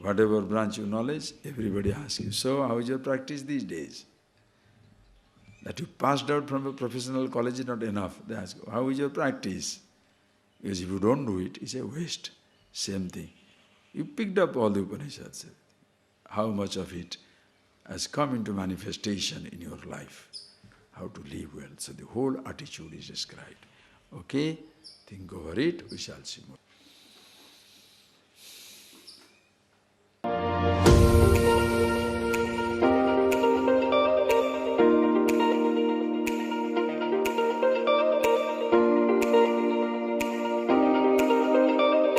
whatever branch of knowledge, everybody asks you, so how is your practice these days? That you passed out from a professional college is not enough. They ask, how is your practice? Because if you don't do it, it's a waste. Same thing. You picked up all the Upanishads. How much of it has come into manifestation in your life? How to live well. So the whole attitude is described. Okay? Think over it, we shall see more.